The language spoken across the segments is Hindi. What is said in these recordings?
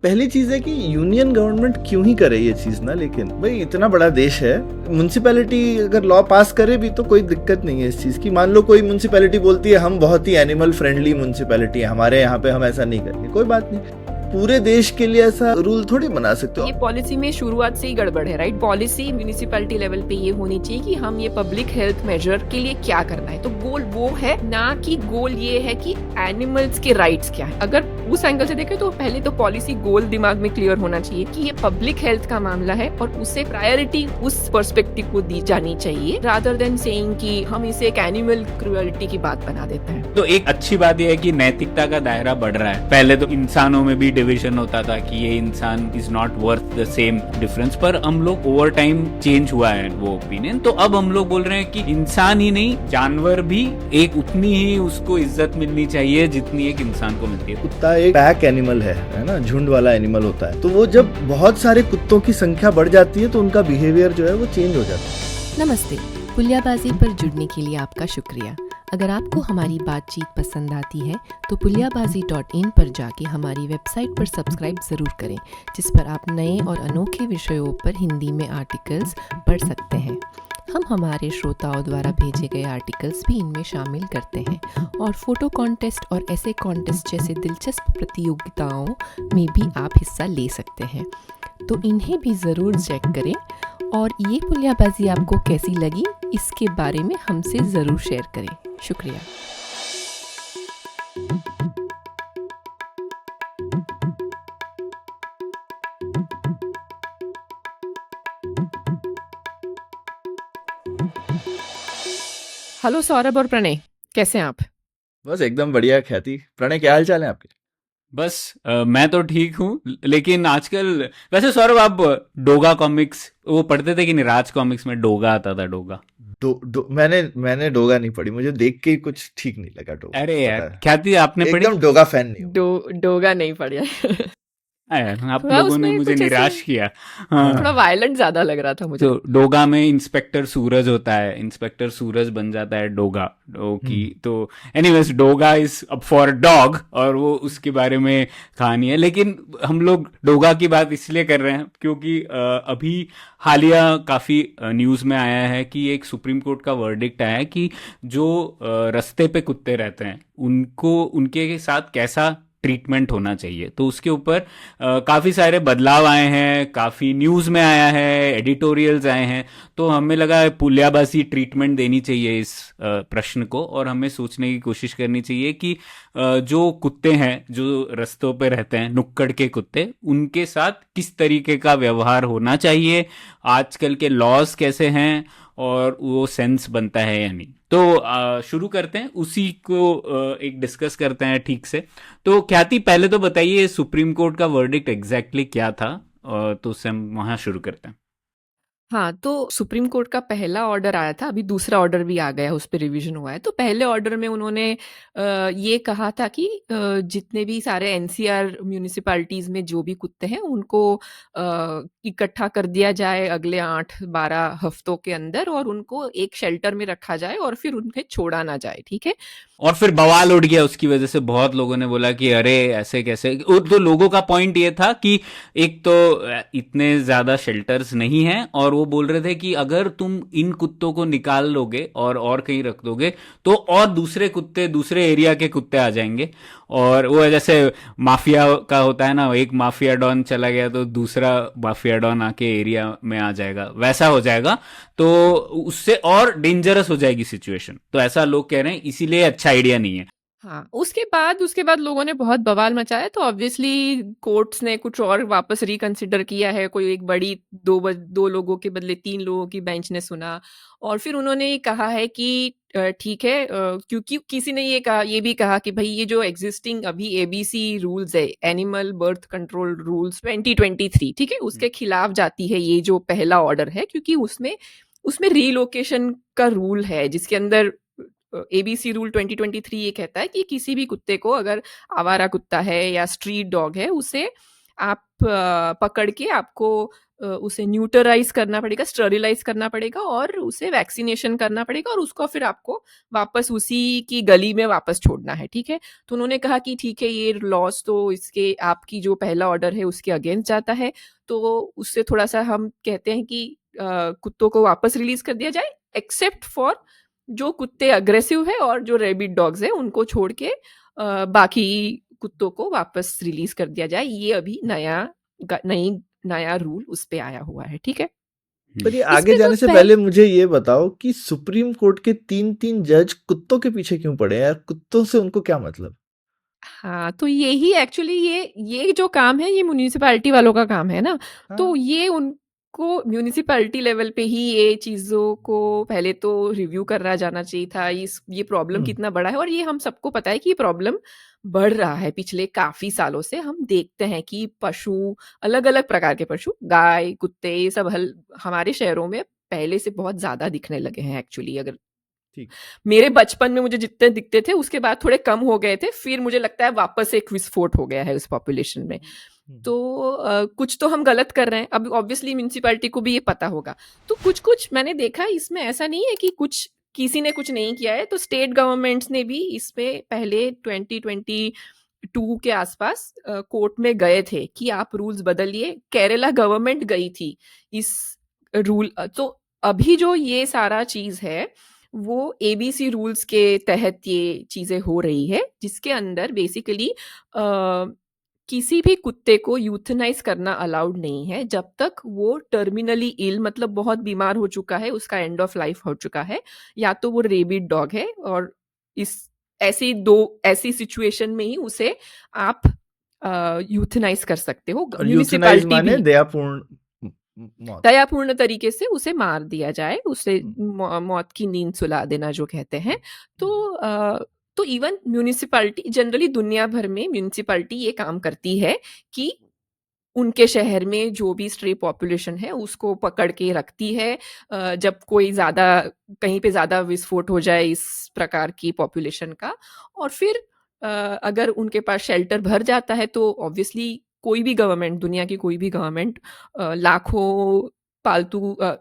पहली चीज है कि यूनियन गवर्नमेंट क्यों ही करे ये चीज ना, लेकिन भाई इतना बड़ा देश है, म्युनिसिपैलिटी अगर लॉ पास करे भी तो कोई दिक्कत नहीं है इस चीज की। मान लो कोई म्युनिसिपैलिटी बोलती है हम बहुत ही एनिमल फ्रेंडली म्युनिसिपैलिटी है, हमारे यहाँ पे हम ऐसा नहीं करेंगे, कोई बात नहीं, पूरे देश के लिए ऐसा रूल थोड़ी बना सकते हो। ये पॉलिसी में शुरुआत से ही गड़बड़ है, राइट। पॉलिसी म्यूनिसिपैलिटी लेवल पे ये होनी चाहिए कि हम ये पब्लिक हेल्थ मेजर के लिए क्या करना है, तो गोल वो है ना कि गोल ये है कि एनिमल्स के राइट्स क्या है। अगर उस एंगल से देखें तो पहले तो पॉलिसी गोल दिमाग में क्लियर होना चाहिए कि ये पब्लिक हेल्थ का मामला है और उसे प्रायोरिटी उस पर्सपेक्टिव को दी जानी चाहिए, रादर देन सेइंग कि हम इसे एक एनिमल क्रुएल्टी की बात बना देते हैं। तो एक अच्छी बात यह है कि नैतिकता का दायरा बढ़ रहा है। पहले तो इंसानों में भी डिवीजन होता था कि ये इंसान is not worth the same difference, पर हम लोग ओवर टाइम चेंज हुआ है वो ओपिनियन। तो अब हम लोग बोल रहे हैं कि इंसान ही नहीं, जानवर भी एक उतनी ही उसको इज्जत मिलनी चाहिए जितनी एक इंसान को मिलती है। कुत्ता एक पैक एनिमल है ना, झुंड वाला एनिमल होता है, तो वो जब बहुत सारे कुत्तों की संख्या बढ़ जाती है तो उनका बिहेवियर जो है वो चेंज हो जाता है। नमस्ते, पुलियाबाजी पर जुड़ने के लिए आपका शुक्रिया। अगर आपको हमारी बातचीत पसंद आती है तो पुलियाबाजी.in पर जाके हमारी वेबसाइट पर सब्सक्राइब ज़रूर करें, जिस पर आप नए और अनोखे विषयों पर हिंदी में आर्टिकल्स पढ़ सकते हैं। हम हमारे श्रोताओं द्वारा भेजे गए आर्टिकल्स भी इनमें शामिल करते हैं और फोटो कॉन्टेस्ट और ऐसे कॉन्टेस्ट जैसे दिलचस्प प्रतियोगिताओं में भी आप हिस्सा ले सकते हैं, तो इन्हें भी ज़रूर चेक करें। और ये पुलियाबाजी आपको कैसी लगी इसके बारे में हमसे ज़रूर शेयर करें। शुक्रिया। हेलो सौरभ और प्रणय, कैसे हैं आप? बस एकदम बढ़िया। ख्याति, प्रणय, क्या हाल चाल है आपके? बस मैं तो ठीक हूँ, लेकिन आजकल वैसे सौरभ आप डोगा कॉमिक्स वो पढ़ते थे कि नहीं? राज कॉमिक्स में डोगा आता था, डोगा। मैंने डोगा नहीं पढ़ी, मुझे देख के ही कुछ ठीक नहीं लगा डोगा। अरे पता यार, है, ख्याति आपने पढ़ी? एकदम डोगा फैन नहीं हूँ। डोगा नहीं पढ़ा आप थोड़ा लोगों ने उसमें मुझे कुछ ऐसे निराश किया। हाँ। थोड़ा वायलेंट ज्यादा लग रहा था मुझे। तो डोगा में इंस्पेक्टर सूरज होता है, इंस्पेक्टर सूरज बन जाता है डोगा की। तो anyways, Doga is up for dog और वो उसके बारे में कहानी है। लेकिन हम लोग डोगा की बात इसलिए कर रहे हैं क्योंकि अभी हालिया काफी न्यूज में आया है कि एक सुप्रीम कोर्ट का वर्डिक्ट आया है कि जो रास्ते पे कुत्ते रहते हैं उनको उनके साथ कैसा ट्रीटमेंट होना चाहिए। तो उसके ऊपर काफ़ी सारे बदलाव आए हैं, काफ़ी न्यूज़ में आया है, एडिटोरियल्स आए हैं। तो हमें लगा पुलियाबाजी ट्रीटमेंट देनी चाहिए इस प्रश्न को, और हमें सोचने की कोशिश करनी चाहिए कि जो कुत्ते हैं जो रास्तों पे रहते हैं, नुक्कड़ के कुत्ते, उनके साथ किस तरीके का व्यवहार होना चाहिए, आजकल के लॉज कैसे हैं और वो सेंस बनता है या नहीं। तो शुरू करते हैं, उसी को एक डिस्कस करते हैं ठीक से। तो ख्याति, पहले तो बताइए सुप्रीम कोर्ट का वर्डिक्ट एग्जैक्टली क्या था, तो उससे हम वहां शुरू करते हैं। हाँ, तो सुप्रीम कोर्ट का पहला ऑर्डर आया था, अभी दूसरा ऑर्डर भी आ गया, उस पर रिवीजन हुआ है। तो पहले ऑर्डर में उन्होंने ये कहा था कि जितने भी सारे एनसीआर म्यूनिसिपैलिटीज़ में जो भी कुत्ते हैं उनको इकट्ठा कर दिया जाए अगले 8-12 हफ्तों के अंदर, और उनको एक शेल्टर में रखा जाए और फिर उन्हें छोड़ा ना जाए, ठीक है। और फिर बवाल उठ गया उसकी वजह से, बहुत लोगों ने बोला कि अरे ऐसे कैसे। तो लोगों का पॉइंट ये था कि एक तो इतने ज्यादा शेल्टर्स नहीं हैं, और वो बोल रहे थे कि अगर तुम इन कुत्तों को निकाल लोगे और कहीं रख दोगे तो और दूसरे कुत्ते, दूसरे एरिया के कुत्ते आ जाएंगे। और वो जैसे माफिया का होता है ना, एक माफिया डॉन चला गया तो दूसरा माफिया डॉन आके एरिया में आ जाएगा, वैसा हो जाएगा। तो उससे और डेंजरस हो जाएगी सिचुएशन। तो ऐसा लोग कह रहे हैं, इसीलिए अच्छा आइडिया नहीं है। हाँ, उसके बाद लोगों ने बहुत बवाल मचाया, तो ऑब्वियसली कोर्ट्स ने कुछ और वापस रिकंसिडर किया है। कोई एक बड़ी दो लोगों के बदले 3 लोगों की बेंच ने सुना, और फिर उन्होंने ये कहा है कि ठीक है, क्योंकि किसी ने ये भी कहा कि भाई ये जो एग्जिस्टिंग अभी एबीसी रूल्स है, एनिमल बर्थ कंट्रोल रूल्स 2023, ठीक है, उसके खिलाफ जाती है ये जो पहला ऑर्डर है, क्योंकि उसमें रीलोकेशन का रूल है, जिसके अंदर एबीसी रूल 2023 ये कहता है कि किसी भी कुत्ते को, अगर आवारा कुत्ता है या स्ट्रीट डॉग है, उसे आप पकड़ के आपको उसे न्यूट्रलाइज करना पड़ेगा, स्टरलाइज करना पड़ेगा और उसे वैक्सीनेशन करना पड़ेगा और उसको फिर आपको वापस उसी की गली में वापस छोड़ना है, ठीक है। तो उन्होंने कहा कि ठीक है, ये लॉस तो इसके आपकी जो पहला ऑर्डर है उसके अगेंस्ट जाता है, तो उससे थोड़ा सा हम कहते हैं कि कुत्तों को वापस रिलीज कर दिया जाए, एक्सेप्ट फॉर जो कुत्ते अग्रेसिव है और जो रेबिड डॉग्स है उनको छोड़ के बाकी कुत्तों को वापस रिलीज कर दिया जाए। ये अभी नया रूल उस पे आया हुआ है, ठीक है। पर ये आगे इसमें तो जाने से पहले मुझे ये बताओ कि सुप्रीम कोर्ट के 3 जज कुत्तों के पीछे क्यों पड़े हैं यार? कुत्तों से उनको क्या मतलब? हाँ, तो यही एक्चुअली ये जो काम है ये म्युनिसिपैलिटी वालों का काम है ना। तो हाँ। ये उनको म्युनिसिपैलिटी लेवल पे ही ये चीज़ों को पहले तो रिव्यू करा जाना चाहिए था। ये प्रॉब्लम कितना बड़ा है और ये हम सबको पता है कि ये प्रॉब्लम बढ़ रहा है पिछले काफ़ी सालों से। हम देखते हैं कि पशु, अलग-अलग प्रकार के पशु, गाय, कुत्ते, ये सब हमारे शहरों में पहले से बहुत ज़्यादा दिखने लगे हैं एक्चुअली। अगर ठीक। मेरे बचपन में मुझे जितने दिखते थे उसके बाद थोड़े कम हो गए थे, फिर मुझे लगता है वापस एक विस्फोट हो गया है उस पॉपुलेशन में। तो कुछ तो हम गलत कर रहे हैं। अब ऑब्वियसली म्युनिसिपैलिटी को भी ये पता होगा। तो कुछ मैंने देखा इसमें ऐसा नहीं है कि किसी ने कुछ नहीं किया है। तो स्टेट गवर्नमेंट्स ने भी इसमें पहले 2022 के आसपास कोर्ट में गए थे कि आप रूल्स बदलिए। केरला गवर्नमेंट गई थी इस रूल। तो अभी जो ये सारा चीज है वो एबीसी रूल्स के तहत ये चीजें हो रही है, जिसके अंदर बेसिकली किसी भी कुत्ते को यूथनाइज करना अलाउड नहीं है जब तक वो टर्मिनली इल, मतलब बहुत बीमार हो चुका है, उसका एंड ऑफ लाइफ हो चुका है, या तो वो रेबिड डॉग है। और ऐसी सिचुएशन में ही उसे आप यूथनाइज कर सकते हो। और यूथनाइज माने मौत। दयापूर्ण तरीके से उसे मार दिया जाए, उसे मौत की नींद सुला देना जो कहते हैं। तो इवन म्युनिसिपैलिटी, जनरली दुनिया भर में म्युनिसिपैलिटी ये काम करती है कि उनके शहर में जो भी स्ट्रे पॉपुलेशन है उसको पकड़ के रखती है। जब कोई कहीं पे ज़्यादा विस्फोट हो जाए इस प्रकार की पॉपुलेशन का, और फिर अगर उनके पास शेल्टर भर जाता है तो ऑब्वियसली कोई भी गवर्नमेंट, दुनिया की कोई भी गवर्नमेंट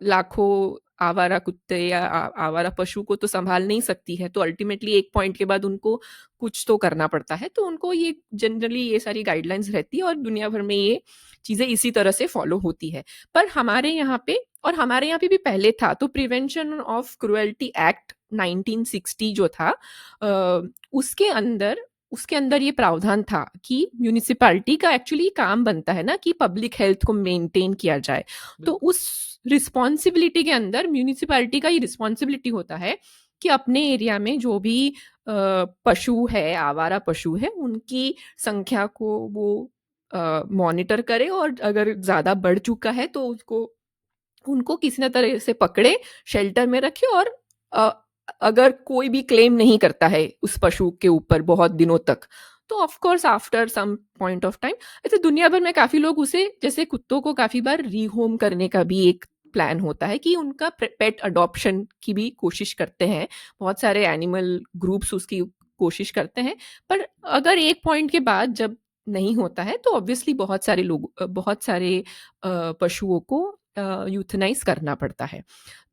लाखों आवारा कुत्ते या आवारा पशु को तो संभाल नहीं सकती है। तो अल्टीमेटली एक पॉइंट के बाद उनको कुछ तो करना पड़ता है। तो उनको ये जनरली ये सारी गाइडलाइंस रहती है और दुनिया भर में ये चीज़ें इसी तरह से फॉलो होती है। पर हमारे यहाँ पे भी पहले था। तो प्रिवेंशन ऑफ क्रुएल्टी एक्ट 1960 जो था, उसके अंदर ये प्रावधान था कि म्युनिसिपैलिटी का एक्चुअली काम बनता है ना कि पब्लिक हेल्थ को मेंटेन किया जाए। तो उस रिस्पॉन्सिबिलिटी के अंदर म्युनिसिपैलिटी का ये रिस्पॉन्सिबिलिटी होता है कि अपने एरिया में जो भी पशु है, आवारा पशु है, उनकी संख्या को वो मॉनिटर करे और अगर ज़्यादा बढ़ चुका है तो उनको किसी न तरह से पकड़े, शेल्टर में रखे। और अगर कोई भी क्लेम नहीं करता है उस पशु के ऊपर बहुत दिनों तक, तो of course after some point of time, ऐसे दुनिया भर में काफ़ी लोग उसे, जैसे कुत्तों को काफ़ी बार रीहोम करने का भी एक प्लान होता है कि उनका पेट अडॉप्शन की भी कोशिश करते हैं। बहुत सारे एनिमल ग्रुप्स उसकी कोशिश करते हैं। पर अगर एक पॉइंट के बाद जब नहीं होता है तो ऑब्वियसली बहुत सारे पशुओं को यूथनाइज करना पड़ता है।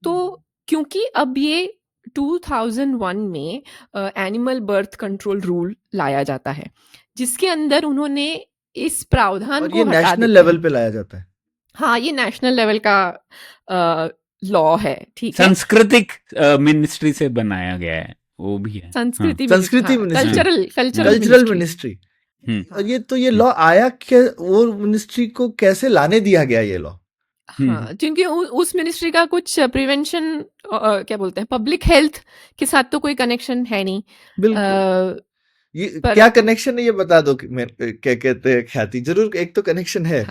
तो क्योंकि अब ये 2001 में एनिमल बर्थ कंट्रोल रूल लाया जाता है, जिसके अंदर उन्होंने इस प्रावधान और को ये हटा नेशनल देते लेवल हैं। पे लाया जाता है। हाँ, ये नेशनल लेवल का लॉ है, ठीक है। सांस्कृतिक मिनिस्ट्री से बनाया गया है, वो भी है। संस्कृति संस्कृति मिनिस्ट्री, कल्चरल मिनिस्ट्री। और ये लॉ आया वो मिनिस्ट्री को कैसे लाने दिया गया ये लॉ? हाँ, क्योंकि उस मिनिस्ट्री का कुछ प्रिवेंशन, क्या बोलते हैं, पब्लिक हेल्थ के साथ तो कोई कनेक्शन है नहीं। बिल्कुल। ये क्या कनेक्शन है ये बता दो कि क्या कहते हैं ख्याति, जरूर एक तो कनेक्शन है।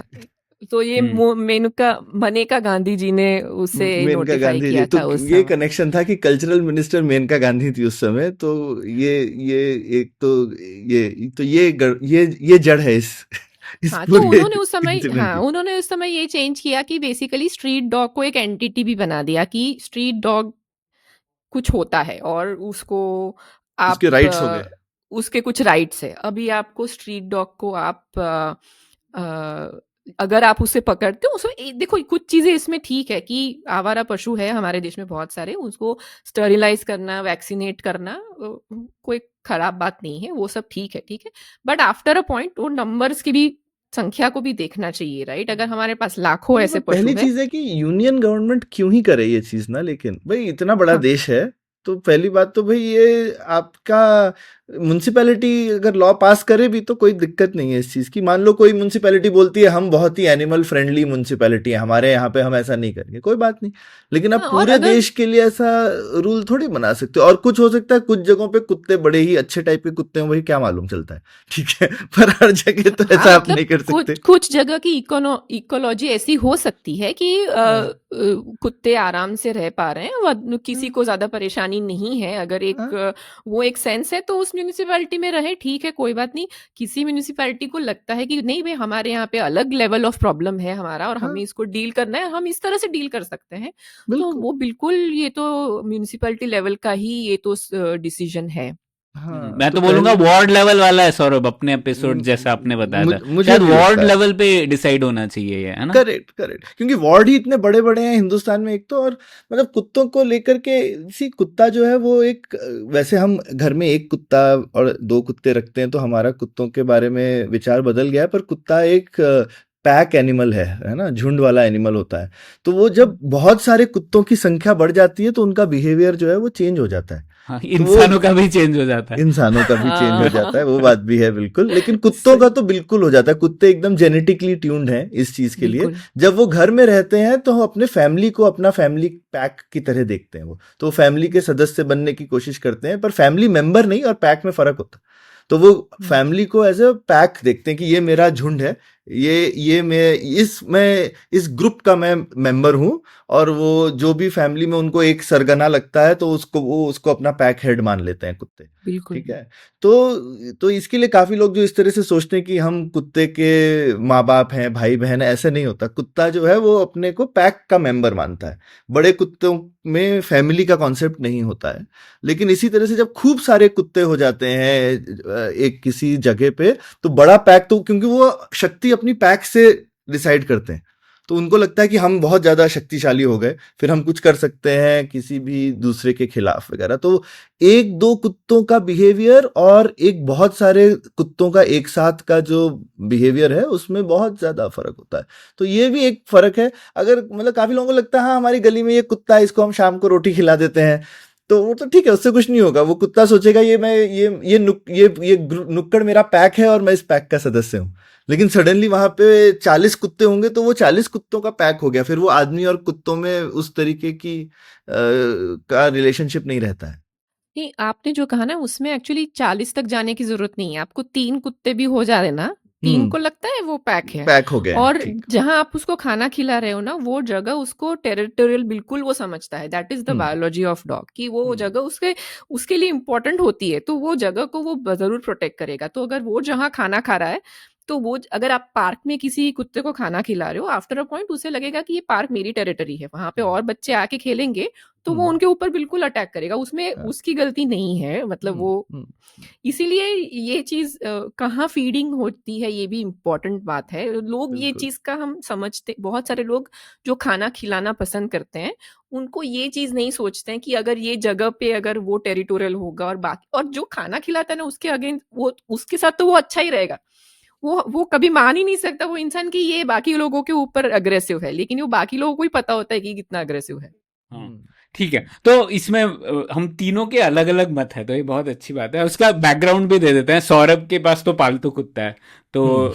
तो ये मनेका गांधी जी ने उसे नोटिफाई किया था उस ये कनेक्शन था कि कल्चरल मिनिस्टर मेनका गांधी थी उस समय। तो ये जड़ है इस हाँ, तो उन्होंने उस समय ये चेंज किया कि बेसिकली स्ट्रीट डॉग को एक एंटिटी भी बना दिया कि स्ट्रीट डॉग कुछ होता है और उसको उसके राइट्स हो गए, उसके कुछ राइट्स है। अभी आपको स्ट्रीट डॉग को आप अगर आप उसे पकड़ते हो उसमें देखो कुछ चीजें इसमें ठीक है कि आवारा पशु है हमारे देश में बहुत सारे, उसको स्टरिलाइज करना, वैक्सीनेट करना कोई खराब बात नहीं है, वो सब ठीक है। बट आफ्टर अ पॉइंट वो नंबर्स की भी संख्या को भी देखना चाहिए, राइट? अगर हमारे पास लाखों नहीं, ऐसे पर पहली पशु है। चीज है कि यूनियन गवर्नमेंट क्यों ही करे ये चीज ना, लेकिन भाई इतना बड़ा हाँ, देश है, तो पहली बात तो भाई ये आपका म्युनिसिपैलिटी अगर लॉ पास करे भी तो कोई दिक्कत नहीं है इस चीज की। मान लो कोई म्युनिसिपैलिटी बोलती है हम बहुत ही एनिमल फ्रेंडली म्युनिसिपैलिटी है, हमारे यहाँ पे हम ऐसा नहीं करेंगे, कोई बात नहीं। लेकिन आप हाँ, और पूरे अगर देश के लिए ऐसा रूल थोड़ी बना सकते हो। और कुछ हो सकता है कुछ जगहों पे कुत्ते बड़े ही अच्छे टाइप के कुत्ते हैं, वही क्या मालूम चलता है, ठीक है। पर हर जगह तो हाँ, ऐसा आप मतलब नहीं कर सकते। कुछ जगह की इकोलॉजी ऐसी हो सकती है कि हाँ, कुत्ते आराम से रह पा रहे हैं, किसी हाँ, को ज्यादा परेशानी नहीं है। अगर हाँ, वो एक सेंस है तो उस म्यूनिसिपैलिटी में रहे, ठीक है, कोई बात नहीं। किसी म्यूनिसिपैलिटी को लगता है कि नहीं भाई हमारे यहाँ पे अलग लेवल ऑफ प्रॉब्लम है हमारा और हाँ, हमें इसको डील करना है, हम इस तरह से डील कर सकते हैं, तो बिल्कुल। वो बिल्कुल, ये तो म्यूनिसिपैलिटी लेवल का ही ये तो डिसीजन है। हाँ, मैं तो तो बोलूंगा पहले वार्ड लेवल वाला है सौरभ, अपने एपिसोड जैसा आपने बताया था, मुझे शायद भी वार्ड लगता है। लेवल पे डिसाइड होना चाहिए ये, है ना? करेक्ट, करेक्ट, क्योंकि वार्ड ही इतने बड़े बड़े हैं हिंदुस्तान में एक तो, और मतलब कुत्तों को लेकर के सी कुत्ता जो है वो एक, वैसे हम घर में एक कुत्ता और दो कुत्ते रखते हैं तो हमारा कुत्तों के बारे में विचार बदल गया है, पर कुत्ता एक पैक एनिमल है ना, झुंड वाला एनिमल होता है। तो वो जब बहुत सारे कुत्तों की संख्या बढ़ जाती है तो उनका बिहेवियर जो है वो चेंज हो जाता है। हाँ, तो वो इंसानों का भी चेंज हो जाता है। इंसानों का भी चेंज हो जाता है, वो बात भी है बिल्कुल। लेकिन कुत्तों सही, का तो बिल्कुल हो जाता है, कुत्ते एकदम जेनेटिकली ट्यून्ड हैं इस चीज के लिए। बिल्कुल। जब वो घर में रहते हैं तो अपने फैमिली को अपना फैमिली पैक की तरह देखते हैं, वो तो फैमिली के सदस्य बनने की कोशिश करते हैं, पर फैमिली मेंबर नहीं, और पैक में फर्क होता है। तो वो फैमिली को एज अ पैक देखते हैं कि ये मेरा झुंड है, ये मैं इस ग्रुप का मैं मेंबर हूँ, और वो जो भी फैमिली में उनको एक सरगना लगता है तो उसको अपना पैक हेड मान लेते हैं कुत्ते, बिल्कुल। ठीक है। तो इसके लिए काफी लोग जो इस तरह से सोचते हैं कि हम कुत्ते के माँ बाप हैं, भाई बहन है, ऐसा नहीं होता। कुत्ता जो है वो अपने को पैक का मेंबर मानता है। बड़े कुत्तों में फैमिली का कॉन्सेप्ट नहीं होता है। लेकिन इसी तरह से जब खूब सारे कुत्ते हो जाते हैं एक किसी जगह पे, तो बड़ा पैक, तो क्योंकि वो शक्ति अपनी पैक से डिसाइड करते हैं, तो उनको लगता है कि हम बहुत ज्यादा शक्तिशाली हो गए, फिर हम कुछ कर सकते हैं किसी भी दूसरे के खिलाफ वगैरह। तो एक दो कुत्तों का बिहेवियर और एक बहुत सारे कुत्तों का एक साथ का जो बिहेवियर है उसमें बहुत ज्यादा फर्क होता है। तो ये भी एक फर्क है। अगर मतलब काफी लोगों को लगता है हाँ हमारी गली में ये कुत्ता है, इसको हम शाम को रोटी खिला देते हैं, तो वो तो ठीक है, उससे कुछ नहीं होगा। वो कुत्ता सोचेगा ये नुक्कड़ मेरा पैक है और मैं इस पैक का सदस्य हूँ। लेकिन सडनली वहां पे 40 कुत्ते होंगे तो वो 40 कुत्तों का पैक हो गया, फिर वो आदमी और कुत्तों में उस तरीके की का रिलेशनशिप नहीं रहता है। नहीं, आपने जो कहा ना उसमें एक्चुअली 40 तक जाने की जरूरत नहीं है। आपको 3 कुत्ते भी हो जा रहे ना, 3 को लगता है वो पैक है। पैक हो गया है, और ठीक। जहां आप उसको खाना खिला रहे हो ना, वो जगह उसको टेरिटोरियल बिल्कुल वो समझता है। That is the biology of dog, कि वो जगह उसके लिए इंपॉर्टेंट होती है, तो वो जगह को वो जरूर प्रोटेक्ट करेगा। तो अगर वो जहां खाना खा रहा है, तो वो अगर आप पार्क में किसी कुत्ते को खाना खिला रहे हो, आफ्टर अ पॉइंट उसे लगेगा कि ये पार्क मेरी टेरिटरी है, वहां पे और बच्चे आके खेलेंगे, तो वो उनके ऊपर बिल्कुल अटैक करेगा। उसमें उसकी गलती नहीं है, मतलब वो इसीलिए ये चीज कहाँ फीडिंग होती है ये भी इम्पोर्टेंट बात है। लोग ये चीज का हम समझते, बहुत सारे लोग जो खाना खिलाना पसंद करते हैं उनको ये चीज नहीं सोचते हैं कि अगर ये जगह पे अगर वो टेरिटोरियल होगा और बाकी, और जो खाना खिलाता है ना उसके अगेंस्ट, वो उसके साथ तो वो अच्छा ही रहेगा। वो कभी मान ही नहीं सकता वो इंसान कि ये बाकी लोगों के ऊपर अग्रेसिव है, लेकिन वो बाकी लोगों को ही पता होता है कि कितना अग्रेसिव है। हाँ, ठीक है। तो इसमें हम तीनों के अलग अलग मत है, तो ये बहुत अच्छी बात है। उसका बैकग्राउंड भी दे देते हैं। सौरभ के पास तो पालतू कुत्ता है, तो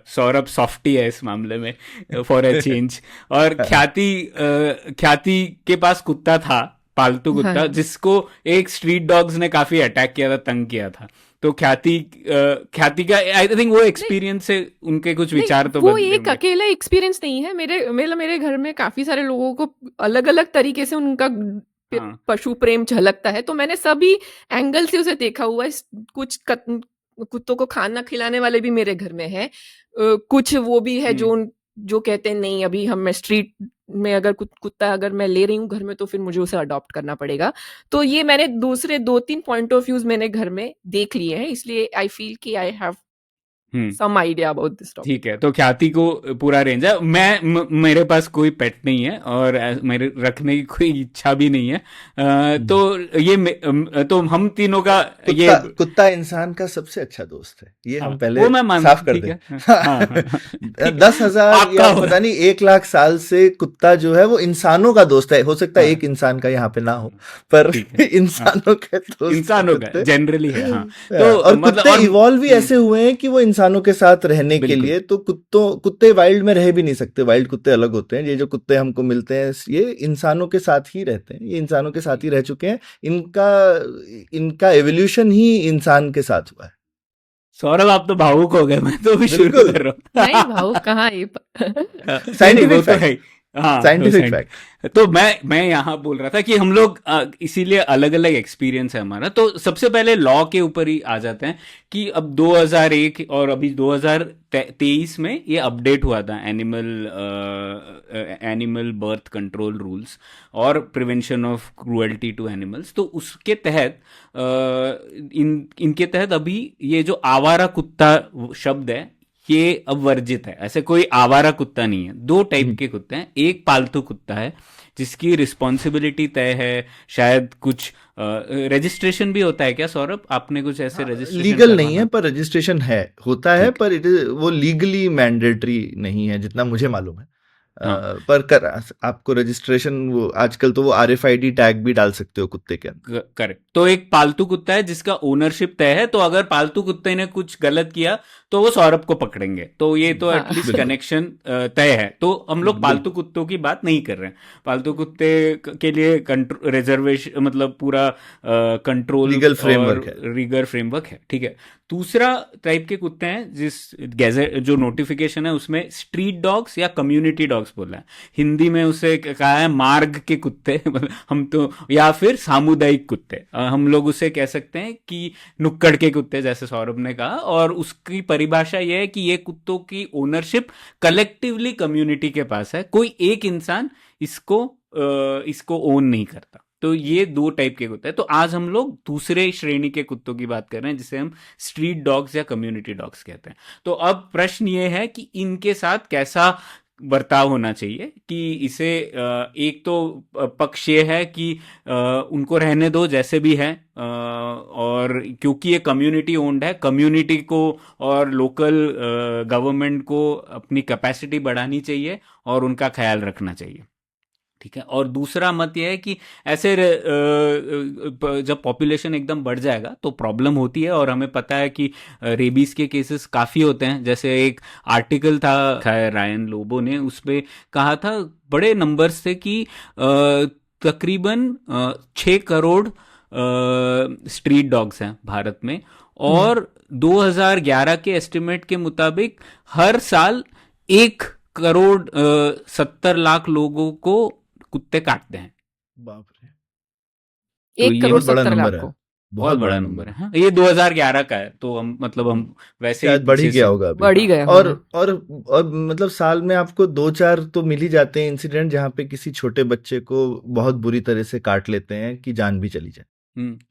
सौरभ सॉफ्टी है इस मामले में, फॉर ए चेंज। और ख्याति के पास कुत्ता था, पालतू कुत्ता, हाँ। जिसको एक स्ट्रीट डॉग्स ने काफी अटैक किया था, तंग किया था। तो ख्याति का आई थिंक वो एक्सपीरियंस से उनके कुछ विचार तो वो बदले एक होंगे। अकेला एक्सपीरियंस नहीं है। मेरे घर में काफी सारे लोगों को अलग अलग तरीके से उनका हाँ। पशु प्रेम झलकता है, तो मैंने सभी एंगल से उसे देखा हुआ है। कुछ कुत्तों को खाना खिलाने वाले भी मेरे घर में है, कुछ वो भी है जो कहते हैं नहीं, अभी मैं स्ट्रीट में अगर कुत्ता अगर मैं ले रही हूँ घर में तो फिर मुझे उसे अडॉप्ट करना पड़ेगा। तो ये मैंने दूसरे 2-3 पॉइंट ऑफ व्यूज मैंने घर में देख लिए हैं, इसलिए आई फील कि I have some idea about this topic. ठीक है, तो ख्याति को पूरा रेंज है। मेरे पास कोई पेट नहीं है और मेरे रखने की कोई इच्छा भी नहीं है। तो ये तो हम तीनों का कुत्ता इंसान का सबसे अच्छा दोस्त है, ये हम पहले वो मैं साफ कर दें। 10,000 या पता नहीं 1,00,000 साल से कुत्ता जो है वो इंसानों का दोस्त है। हो सकता है एक इंसान का यहाँ पे ना हो, पर इंसानों के दोस्त, इंसानों का जनरली है। तो और कुत्ते इवॉल्व भी ऐसे हुए हैं कि वो इंसानों के साथ रहने के लिए, तो कुत्ते वाइल्ड में रह भी नहीं सकते, वाइल्ड कुत्ते अलग होते हैं। ये जो कुत्ते हमको मिलते हैं ये इंसानों के साथ ही रहते हैं, ये इंसानों के साथ ही रह चुके हैं, इनका एवोल्यूशन ही इंसान के साथ हुआ है। सौरभ आप तो भावुक हो गए, मैं तो भी शुरू कर रहा हूँ। नहीं भावुक कहाँ, ये साइंटिफिक फैक्ट, साइंटिफिक फैक्ट। तो मैं यहाँ बोल रहा था कि हम लोग इसीलिए अलग अलग एक्सपीरियंस है हमारा। तो सबसे पहले लॉ के ऊपर ही आ जाते हैं कि अब 2001 और अभी 2023 में ये अपडेट हुआ था एनिमल बर्थ कंट्रोल रूल्स और prevention of cruelty to animals. तो उसके तहत इनके तहत अभी ये जो आवारा कुत्ता शब्द है ये अब वर्जित है। ऐसे कोई आवारा कुत्ता नहीं है। 2 टाइप के कुत्ते हैं। एक पालतू कुत्ता है जिसकी रिस्पॉन्सिबिलिटी तय है, शायद कुछ रजिस्ट्रेशन भी होता है क्या सौरभ? आपने कुछ ऐसे रजिस्ट्रेशन? लीगल नहीं है पर रजिस्ट्रेशन होता है, पर वो लीगली मैंडेटरी नहीं है जितना मुझे मालूम है। पर आपको रजिस्ट्रेशन, वो आजकल तो वो RFID टैग भी डाल सकते हो कुत्ते के अंदर। करेक्ट। तो एक पालतू कुत्ता है जिसका ओनरशिप तय है, तो अगर पालतू कुत्ते ने कुछ गलत किया तो वो सौरभ को पकड़ेंगे। तो ये तो एटलीस्ट कनेक्शन तय है। तो हम लोग पालतू कुत्तों की बात नहीं कर रहे हैं। पालतू कुत्ते के लिए रिजर्वेशन मतलब पूरा कंट्रोल लीगल फ्रेमवर्क है, ठीक है। दूसरा टाइप के कुत्ते हैं जिस गैजेट जो नोटिफिकेशन है उसमें स्ट्रीट डॉग्स या कम्युनिटी डॉग्स बोला है। हिंदी में उसे कहा है मार्ग के कुत्ते हम तो, या फिर सामुदायिक कुत्ते हम लोग उसे कह सकते हैं कि नुक्कड़ के कुत्ते, जैसे सौरभ ने कहा। और उसकी परिभाषा यह है कि ये कुत्तों की ओनरशिप कलेक्टिवली कम्युनिटी के पास है, कोई एक इंसान इसको ओन नहीं करता। तो ये 2 टाइप के कुत्ते हैं। तो आज हम लोग दूसरे श्रेणी के कुत्तों की बात कर रहे हैं जिसे हम स्ट्रीट डॉग्स या कम्युनिटी डॉग्स कहते हैं। तो अब प्रश्न ये है कि इनके साथ कैसा बर्ताव होना चाहिए कि इसे एक तो पक्ष ये है कि उनको रहने दो जैसे भी है, और क्योंकि ये कम्युनिटी ओन्ड है, कम्युनिटी को और लोकल गवर्नमेंट को अपनी कैपेसिटी बढ़ानी चाहिए और उनका ख्याल रखना चाहिए, ठीक है। और दूसरा मत यह है कि ऐसे जब पॉपुलेशन एकदम बढ़ जाएगा तो प्रॉब्लम होती है, और हमें पता है कि रेबीज के केसेस काफ़ी होते हैं। जैसे एक आर्टिकल था रायन लोबो ने, उसमें कहा था बड़े नंबर से कि तकरीबन 6 करोड़ स्ट्रीट डॉग्स हैं भारत में, और 2011 के एस्टिमेट के मुताबिक हर साल 1 करोड़ 70 लाख लोगों को कुत्ते काटते हैं। बाप रे, 1 करोड़ 70 लाख को, बहुत बड़ा नंबर है। हाँ, ये 2011 का है, तो हम वैसे शायद बढ़ ही गया होगा अभी। बढ़ ही गया। और मतलब साल में आपको 2-4 तो मिल ही जाते हैं इंसिडेंट जहाँ पे किसी छोटे बच्चे को बहुत बुरी तरह से काट लेते हैं कि जान भी चली जाए।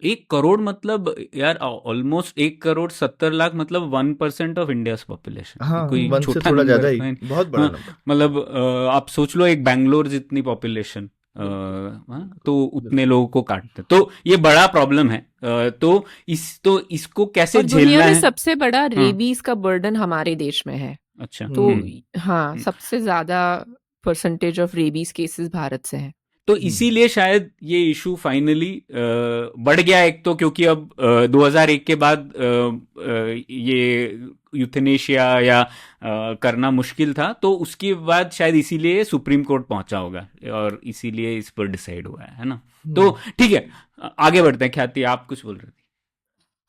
1 करोड़ मतलब यार ऑलमोस्ट 1 करोड़ 70 लाख मतलब 1% ऑफ इंडिया पॉपुलेशन। हाँ, कोई 1 से थोड़ा ज्यादा ही, बहुत बड़ा नंबर। मतलब आप सोच लो एक बैंगलोर जितनी पॉपुलेशन, तो उतने लोगों को काटते, तो ये बड़ा प्रॉब्लम है। तो इसको कैसे झेलना है? दुनिया में सबसे बड़ा रेबीज का बर्डन हमारे देश में है। अच्छा, तो हाँ, सबसे ज्यादा percentage of rabies cases Bharat से है। तो इसीलिए शायद ये इशू फाइनली बढ़ गया। एक तो क्योंकि अब 2001 के बाद ये यूथेनेशिया या करना मुश्किल था, तो उसके बाद शायद इसीलिए सुप्रीम कोर्ट पहुंचा होगा और इसीलिए इस पर डिसाइड हुआ है ना। तो ठीक है, आगे बढ़ते हैं। ख्याति, आप कुछ बोल रही थी।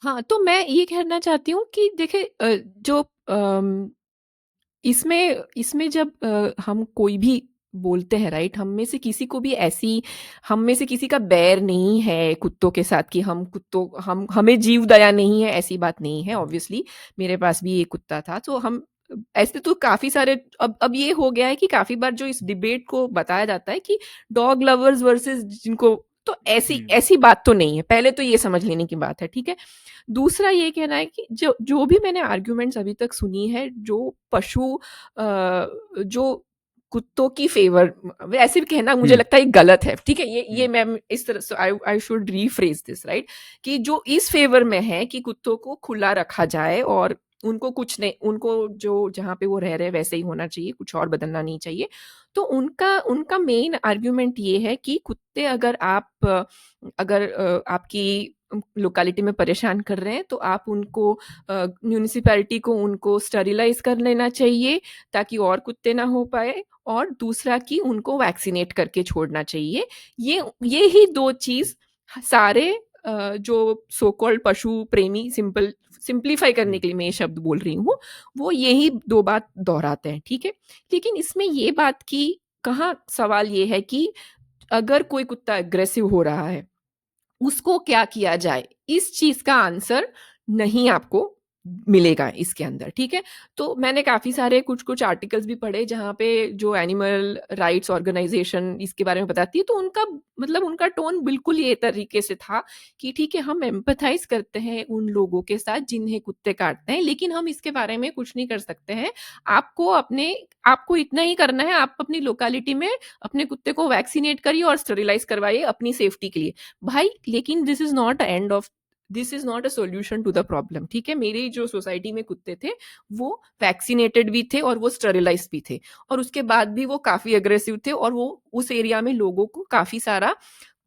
हाँ, तो मैं ये कहना चाहती हूँ कि देखे, जो इसमें जब हम कोई भी बोलते हैं, राइट, हम में से किसी का बैर नहीं है कुत्तों के साथ कि हमें जीव दया नहीं है, ऐसी बात नहीं है। ऑब्वियसली मेरे पास भी एक कुत्ता था, तो हम ऐसे तो काफी सारे अब ये हो गया है कि काफी बार जो इस डिबेट को बताया जाता है कि डॉग लवर्स वर्सेस जिनको तो ऐसी बात तो नहीं है, पहले तो ये समझ लेने की बात है, ठीक है। दूसरा ये कहना है कि जो भी मैंने आर्ग्यूमेंट्स अभी तक सुनी है, जो पशु जो कुत्तों की फेवर, वैसे भी कहना मुझे लगता है ये गलत है, ठीक है। ये मैं इस तरह से I should rephrase this, right, कि जो इस फेवर में है कि कुत्तों को खुला रखा जाए और उनको कुछ नहीं, उनको जो जहाँ पे वो रह रहे हैं वैसे ही होना चाहिए, कुछ और बदलना नहीं चाहिए। तो उनका मेन आर्ग्यूमेंट ये है कि कुत्ते अगर आपकी लोकेलिटी में परेशान कर रहे हैं तो आप उनको म्यूनिसिपैलिटी को उनको स्टरिलाइज कर लेना चाहिए ताकि और कुत्ते ना हो पाए, और दूसरा कि उनको वैक्सीनेट करके छोड़ना चाहिए। ये ही दो चीज़ सारे जो सो कॉल्ड पशु प्रेमी, सिंप्लीफाई करने के लिए मैं ये शब्द बोल रही हूँ, वो यही दो बात दोहराते हैं, ठीक है। लेकिन इसमें ये बात की कहाँ सवाल ये है कि अगर कोई कुत्ता एग्रेसिव हो रहा है उसको क्या किया जाए, इस चीज का आंसर नहीं आपको मिलेगा इसके अंदर, ठीक है। तो मैंने काफ़ी सारे कुछ आर्टिकल्स भी पढ़े जहाँ पे जो एनिमल राइट्स ऑर्गेनाइजेशन इसके बारे में बताती है, तो उनका टोन बिल्कुल ये तरीके से था कि ठीक है, हम एम्पथाइज करते हैं उन लोगों के साथ जिन्हें कुत्ते काटते हैं, लेकिन हम इसके बारे में कुछ नहीं कर सकते हैं। आपको इतना ही करना है, आप अपनी लोकेलिटी में अपने कुत्ते को वैक्सीनेट करिए और स्टरिलाइज करवाइए अपनी सेफ्टी के लिए, भाई। लेकिन this is not a solution to the problem, ठीक है। मेरी जो सोसाइटी में कुत्ते थे वो वैक्सीनेटेड भी थे और वो स्टरिलाइज भी थे, और उसके बाद भी वो काफ़ी अग्रेसिव थे, और वो उस एरिया में लोगों को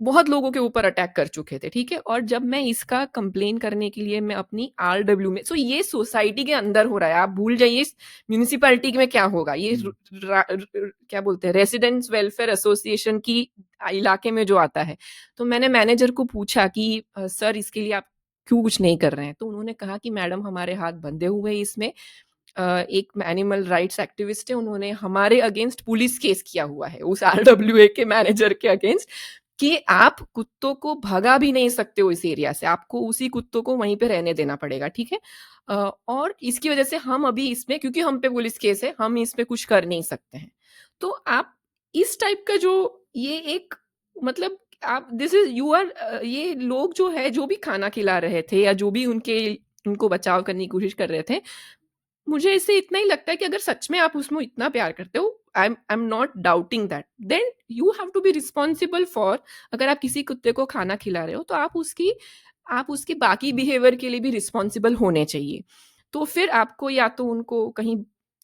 बहुत लोगों के ऊपर अटैक कर चुके थे, ठीक है। और जब मैं इसका कंप्लेन करने के लिए मैं अपनी RW में, ये सोसाइटी के अंदर हो रहा है, आप भूल जाइए म्यूनिसिपैलिटी में क्या होगा, ये क्या बोलते हैं, रेसिडेंट्स वेलफेयर एसोसिएशन की इलाके में जो आता है। तो मैंने मैनेजर को पूछा कि सर इसके लिए आप क्यों कुछ नहीं कर रहे हैं, तो उन्होंने कहा कि मैडम हमारे हाथ बंधे हुए हैं इसमें। एक एनिमल राइट्स एक्टिविस्ट है, उन्होंने हमारे अगेंस्ट पुलिस केस किया हुआ है उस RWA के मैनेजर के अगेंस्ट कि आप कुत्तों को भगा भी नहीं सकते हो इस एरिया से, आपको उसी कुत्तों को वहीं पे रहने देना पड़ेगा, ठीक है। और इसकी वजह से हम अभी इसमें, क्योंकि हम पे पुलिस केस है, हम इसमें कुछ कर नहीं सकते हैं। तो आप इस टाइप का जो ये एक मतलब आप ये लोग जो है, जो भी खाना खिला रहे थे या जो भी उनको बचाव करने की कोशिश कर रहे थे, मुझे इससे इतना ही लगता है कि अगर सच में आप उसमें इतना प्यार करते हो, I am not doubting that, then you have to be responsible for, अगर आप किसी कुत्ते को खाना खिला रहे हो तो आप उसके बाकी बिहेवियर के लिए भी रिस्पॉन्सिबल होने चाहिए। तो फिर आपको या तो उनको कहीं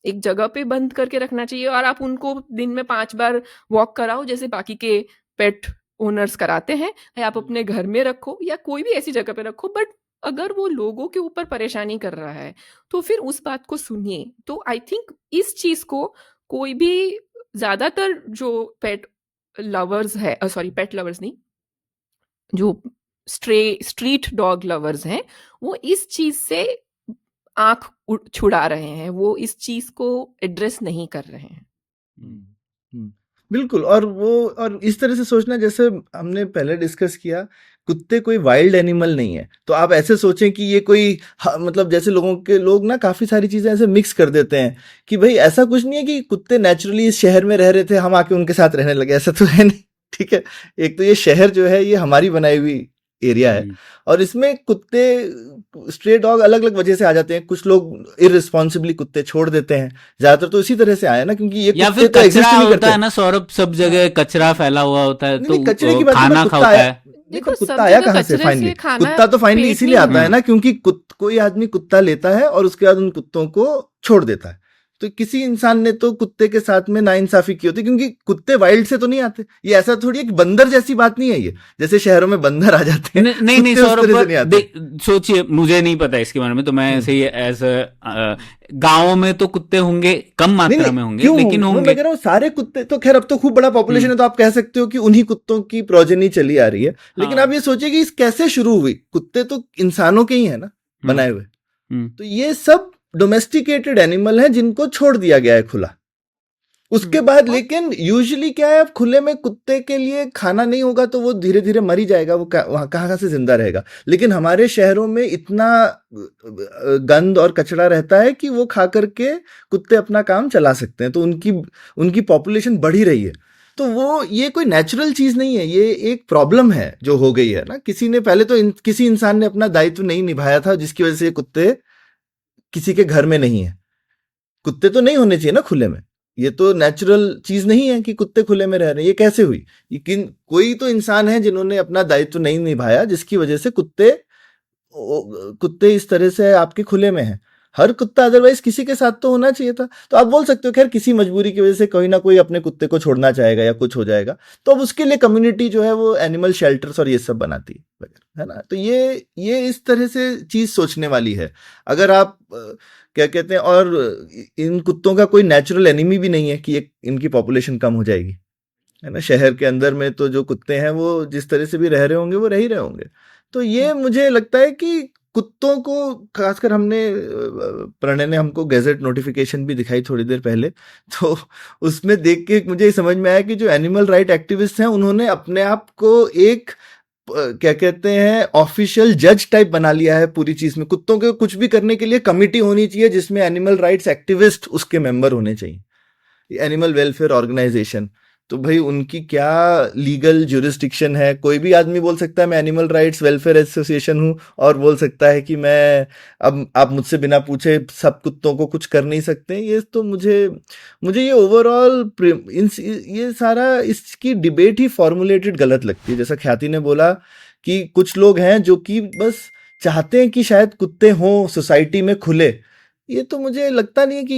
एक जगह पे बंद करके रखना चाहिए, और आप उनको दिन में 5 बार वॉक कराओ जैसे बाकी के पेट ओनर्स कराते हैं, या आप अपने घर में रखो या कोई भी ऐसी जगह पे रखो। बट अगर वो लोगों के ऊपर परेशानी कर रहा है तो फिर उस बात को सुनिए। तो आई थिंक इस चीज को कोई भी, ज्यादातर जो पेट लवर्स नहीं, जो स्ट्रीट डॉग लवर्स हैं, वो इस चीज से आंख छुड़ा रहे हैं, वो इस चीज को एड्रेस नहीं कर रहे हैं। बिल्कुल। और इस तरह से सोचना, जैसे हमने पहले डिस्कस किया, कुत्ते कोई वाइल्ड एनिमल नहीं है। तो आप ऐसे सोचें कि ये कोई मतलब जैसे लोग ना काफी सारी चीजें ऐसे मिक्स कर देते हैं कि भाई ऐसा कुछ नहीं है कि कुत्ते नेचुरली इस शहर में रह रहे थे, हम आके उनके साथ रहने लगे, ऐसा तो है नहीं, ठीक है। एक तो ये शहर जो है ये हमारी बनाई हुई एरिया है, और इसमें कुत्ते स्ट्रे डॉग अलग अलग वजह से आ जाते हैं। कुछ लोग इररिस्पॉन्सिबली कुत्ते छोड़ देते हैं, ज्यादातर तो इसी तरह से आया ना, क्योंकि ये या कुत्ते फिर तो एग्जिस्ट कचरा नहीं होता करते है ना सौरभ, सब जगह कचरा फैला हुआ होता है, तो कचरे की बात खाना खाता है। देखो कुत्ता आया कहाँ से फाइनली, कुत्ता तो फाइनली इसीलिए आता है ना क्योंकि कोई आदमी कुत्ता लेता है और उसके बाद उन कुत्तों को छोड़ देता है। तो किसी इंसान ने तो कुत्ते के साथ में नाइंसाफी की होती, क्योंकि कुत्ते वाइल्ड से तो नहीं आते। ये ऐसा थोड़ी है कि बंदर जैसी बात नहीं है ये, जैसे शहरों में बंदर आ जाते हैं। नहीं सौरभ, सोचिए, मुझे नहीं पता इसके बारे में, तो मैं ऐसे ही गाँव में तो कुत्ते होंगे, कम मात्रा में होंगे, लेकिन होंगे। मैं कह रहा हूँ सारे कुत्ते तो, खैर अब तो खूब बड़ा पॉपुलेशन है, तो आप कह सकते हो कि उन्हीं कुत्तों की प्रोजेनी चली आ रही है। लेकिन आप ये सोचिए कि कैसे शुरू हुई। कुत्ते तो इंसानों के ही है ना बनाए हुए, तो ये सब डोमेस्टिकेटेड एनिमल है जिनको छोड़ दिया गया है खुला। उसके बाद लेकिन यूजुअली क्या है, अब खुले में कुत्ते के लिए खाना नहीं होगा तो वो धीरे धीरे मर ही जाएगा, वो वहां कहाँ से जिंदा रहेगा। लेकिन हमारे शहरों में इतना गंद और कचरा रहता है कि वो खा करके कुत्ते अपना काम चला सकते हैं, तो उनकी पॉपुलेशन बढ़ ही रही है। तो वो ये कोई नेचुरल चीज नहीं है, ये एक प्रॉब्लम है जो हो गई है ना। किसी ने पहले तो किसी इंसान ने अपना दायित्व नहीं निभाया था, जिसकी वजह से ये कुत्ते किसी के घर में नहीं है। कुत्ते तो नहीं होने चाहिए ना खुले में, ये तो नेचुरल चीज नहीं है कि कुत्ते खुले में रह रहे हैं। ये कैसे हुई? लेकिन कोई तो इंसान है जिन्होंने अपना दायित्व नहीं निभाया, जिसकी वजह से कुत्ते इस तरह से आपके खुले में हैं। हर कुत्ता अदरवाइज किसी के साथ तो होना चाहिए था। तो आप बोल सकते हो खैर किसी मजबूरी की वजह से कोई ना कोई अपने कुत्ते को छोड़ना चाहेगा या कुछ हो जाएगा, तो अब उसके लिए कम्युनिटी जो है वो एनिमल शेल्टर्स और ये सब बनाती है ना। तो ये इस तरह से चीज सोचने वाली है। अगर आप क्या कहते हैं, और इन कुत्तों का कोई नेचुरल एनिमी भी नहीं है कि इनकी पॉपुलेशन कम हो जाएगी, है ना। शहर के अंदर में तो जो कुत्ते हैं वो जिस तरह से भी रह रहे होंगे वो रह ही रहे होंगे। तो ये मुझे लगता है कि कुत्तों को खासकर प्रणय ने हमको गैजेट नोटिफिकेशन भी दिखाई थोड़ी देर पहले, तो उसमें देख के मुझे समझ में आया कि जो एनिमल राइट एक्टिविस्ट हैं उन्होंने अपने आप को एक क्या कहते हैं ऑफिशियल जज टाइप बना लिया है पूरी चीज में। कुत्तों के कुछ भी करने के लिए कमिटी होनी चाहिए जिसमें एनिमल राइट्स एक्टिविस्ट उसके मेंबर होने चाहिए, एनिमल वेलफेयर ऑर्गेनाइजेशन। तो भाई उनकी क्या लीगल ज्यूरिस्डिक्शन है? कोई भी आदमी बोल सकता है मैं एनिमल राइट्स वेलफेयर एसोसिएशन हूं, और बोल सकता है कि मैं अब आप मुझसे बिना पूछे सब कुत्तों को कुछ कर नहीं सकते। ये तो मुझे ये ओवरऑल ये सारा इसकी डिबेट ही फॉर्मुलेटेड गलत लगती है। जैसा ख्याति ने बोला कि कुछ लोग हैं जो कि बस चाहते हैं कि शायद कुत्ते हों सोसाइटी में खुले। ये तो मुझे लगता नहीं है कि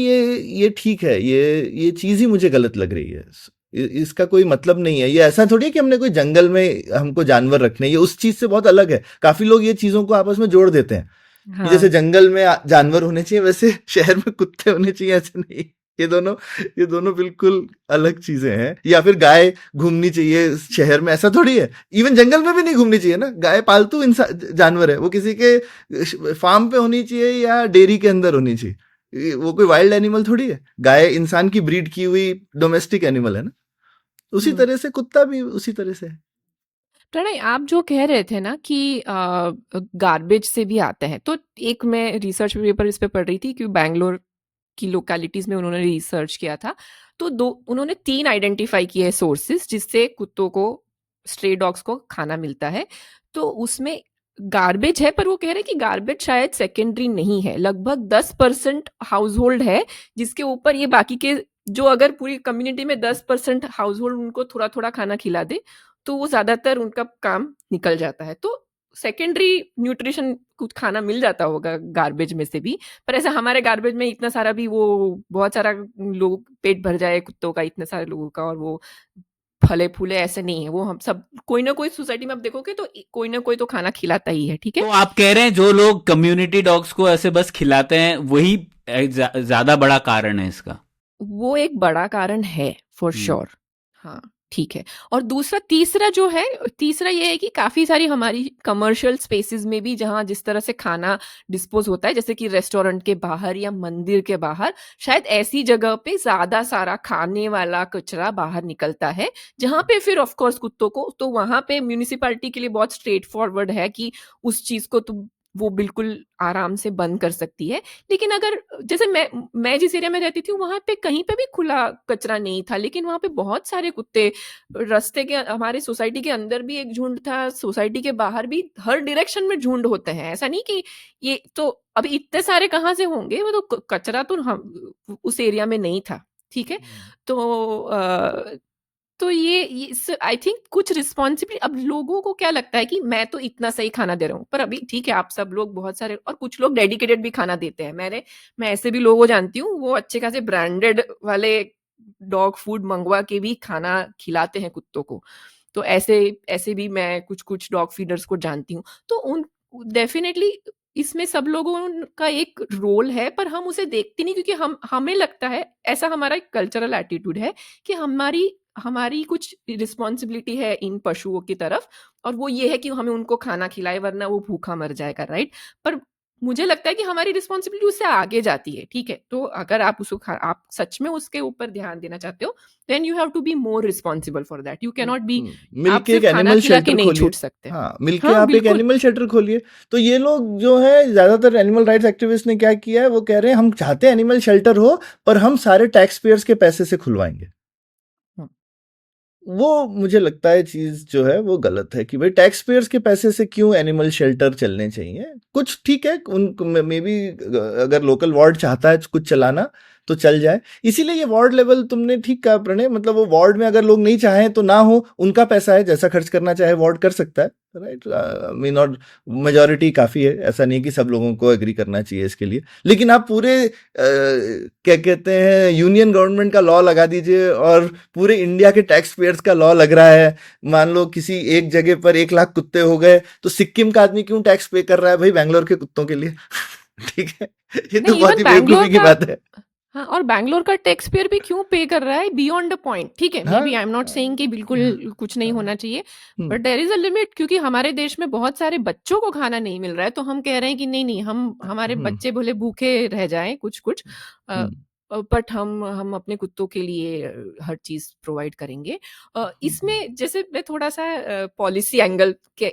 ये ठीक है। ये चीज ही मुझे गलत लग रही है। इसका कोई मतलब नहीं है। ये ऐसा थोड़ी है कि हमने कोई जंगल में हमको जानवर रखने, ये उस चीज से बहुत अलग है। काफी लोग ये चीजों को आपस में जोड़ देते हैं कि जैसे जंगल में जानवर होने चाहिए वैसे शहर में कुत्ते होने चाहिए, ऐसे नहीं। ये दोनों बिल्कुल अलग चीजें हैं। या फिर गाय घूमनी चाहिए शहर में, ऐसा थोड़ी है। इवन जंगल में भी नहीं घूमनी चाहिए ना। गाय पालतू जानवर है, वो किसी के फार्म पे होनी चाहिए या डेयरी के अंदर होनी चाहिए। वो कोई वाइल्ड एनिमल थोड़ी है। गाय इंसान की ब्रीड की हुई डोमेस्टिक एनिमल है ना। उसी तरह से कुत्ता भी उसी तरह से है। प्रणय, आप जो कह रहे थे ना कि गार्बेज से भी आते हैं, तो एक मैं रिसर्च पेपर इस पे पढ़ रही थी कि बैंगलोर की लोकेलिटीज में उन्होंने रिसर्च किया था। तो उन्होंने 3 आइडेंटिफाई किए सोर्सेज जिससे कुत्तों को, स्ट्रे डॉग्स को खाना मिलता है। तो उसमें गार्बेज है, पर वो कह रहे हैं कि गार्बेज शायद सेकेंडरी नहीं है। लगभग 10% हाउस होल्ड है जिसके ऊपर ये बाकी के, जो अगर पूरी कम्युनिटी में 10% हाउस होल्ड उनको थोड़ा थोड़ा खाना खिला दे तो वो ज्यादातर उनका काम निकल जाता है। तो सेकेंडरी न्यूट्रिशन कुछ खाना मिल जाता होगा गार्बेज में से भी, पर ऐसा हमारे गार्बेज में इतना सारा भी वो बहुत सारा लोग पेट भर जाए कुत्तों का, इतने सारे लोगों का, और वो फले फूले ऐसे नहीं है। वो हम सब कोई ना कोई सोसाइटी में आप देखोगे तो कोई ना कोई तो खाना खिलाता ही है। ठीक है, तो आप कह रहे हैं जो लोग कम्युनिटी डॉग्स को ऐसे बस खिलाते हैं वही ज्यादा बड़ा कारण है इसका? वो एक बड़ा कारण है फॉर श्योर। हाँ ठीक है। और तीसरा ये है कि काफी सारी हमारी कमर्शियल स्पेसेस में भी जहाँ जिस तरह से खाना डिस्पोज होता है, जैसे कि रेस्टोरेंट के बाहर या मंदिर के बाहर, शायद ऐसी जगह पे ज्यादा सारा खाने वाला कचरा बाहर निकलता है, जहाँ पे फिर ऑफ कोर्स कुत्तों को, तो वहां पे म्यूनिसिपैलिटी के लिए बहुत स्ट्रेट फॉरवर्ड है कि उस चीज को तो वो बिल्कुल आराम से बंद कर सकती है। लेकिन अगर जैसे मैं जिस एरिया में रहती थी वहां पे कहीं पे भी खुला कचरा नहीं था, लेकिन वहां पे बहुत सारे कुत्ते, रास्ते के, हमारे सोसाइटी के अंदर भी एक झुंड था, सोसाइटी के बाहर भी, हर डायरेक्शन में झुंड होते हैं। ऐसा नहीं कि ये तो अभी इतने सारे कहाँ से होंगे, वो तो कचरा तो हम उस एरिया में नहीं था। ठीक है, तो ये आई थिंक कुछ रिस्पॉन्सिबिलिटी। अब लोगों को क्या लगता है कि मैं तो इतना सही खाना दे रहा हूँ, पर अभी ठीक है आप सब लोग बहुत सारे, और कुछ लोग डेडिकेटेड भी खाना देते हैं। मैं ऐसे भी लोगों जानती हूँ, वो अच्छे खासे ब्रांडेड वाले डॉग फूड मंगवा के भी खाना खिलाते हैं कुत्तों को। तो ऐसे भी मैं कुछ डॉग फीडर्स को जानती हूँ। तो उन डेफिनेटली इसमें सब लोगों का एक रोल है, पर हम उसे देखते नहीं, क्योंकि हमें लगता है, ऐसा हमारा एक कल्चरल एटीट्यूड है कि हमारी कुछ रिस्पॉन्सिबिलिटी है इन पशुओं की तरफ, और वो ये है कि हमें उनको खाना खिलाए वरना वो भूखा मर जाएगा, राइट। पर मुझे लगता है कि हमारी रिस्पॉन्सिबिलिटी उससे आगे जाती है। ठीक है, तो अगर आप आप सच में उसके ऊपर ध्यान देना चाहते हो, then you have to be more responsible for that. You can not be, आप सिर्फ खाना खिला के नहीं छूट सकते। हाँ, मिलके आप एक एनिमल शेल्टर खोलिए। तो ये लोग जो है ज्यादातर एनिमल राइट्स एक्टिविस्ट ने क्या किया है, वो कह रहे हैं हम चाहते हैं एनिमल शेल्टर हो, पर हम सारे टैक्स पेयर्स के पैसे से खुलवाएंगे। वो मुझे लगता है चीज जो है वो गलत है कि भाई टैक्स पेयर्स के पैसे से क्यों एनिमल शेल्टर चलने चाहिए। कुछ ठीक है, उन मे बी अगर लोकल वार्ड चाहता है कुछ चलाना तो चल जाए। इसीलिए ये वार्ड लेवल तुमने ठीक कहा प्रणय, मतलब वो वार्ड में अगर लोग नहीं चाहें तो ना हो, उनका पैसा है, जैसा खर्च करना चाहे वार्ड कर सकता है, राइट। मीन और मेजोरिटी काफी है, ऐसा नहीं कि सब लोगों को एग्री करना चाहिए इसके लिए। लेकिन आप पूरे क्या कहते हैं यूनियन गवर्नमेंट का लॉ लगा दीजिए और पूरे इंडिया के टैक्स पेयर्स का लॉ लग रहा है। मान लो किसी एक जगह पर 1 लाख कुत्ते हो गए तो सिक्किम का आदमी क्यों टैक्स पे कर रहा है भाई बैंगलोर के कुत्तों के लिए? ठीक है, ये तो नहीं, बहुत ही इवन बैंगलोर बेवकूफी की का बात है। हाँ, और बैंगलोर का टैक्स पेयर भी क्यों पे कर रहा है बियॉन्ड अ पॉइंट। ठीक है, मे हाँ be I am not saying कि बिल्कुल कुछ नहीं होना चाहिए, hmm, but there is a limit. क्योंकि हमारे देश में बहुत सारे बच्चों को खाना नहीं मिल रहा है, तो हम कह रहे हैं कि नहीं नहीं, हम हमारे हम्म, बच्चे भले भूखे रह जाएं कुछ कुछ, हम्म, बट हम अपने कुत्तों के लिए हर चीज प्रोवाइड करेंगे। इसमें जैसे मैं थोड़ा सा पॉलिसी एंगल के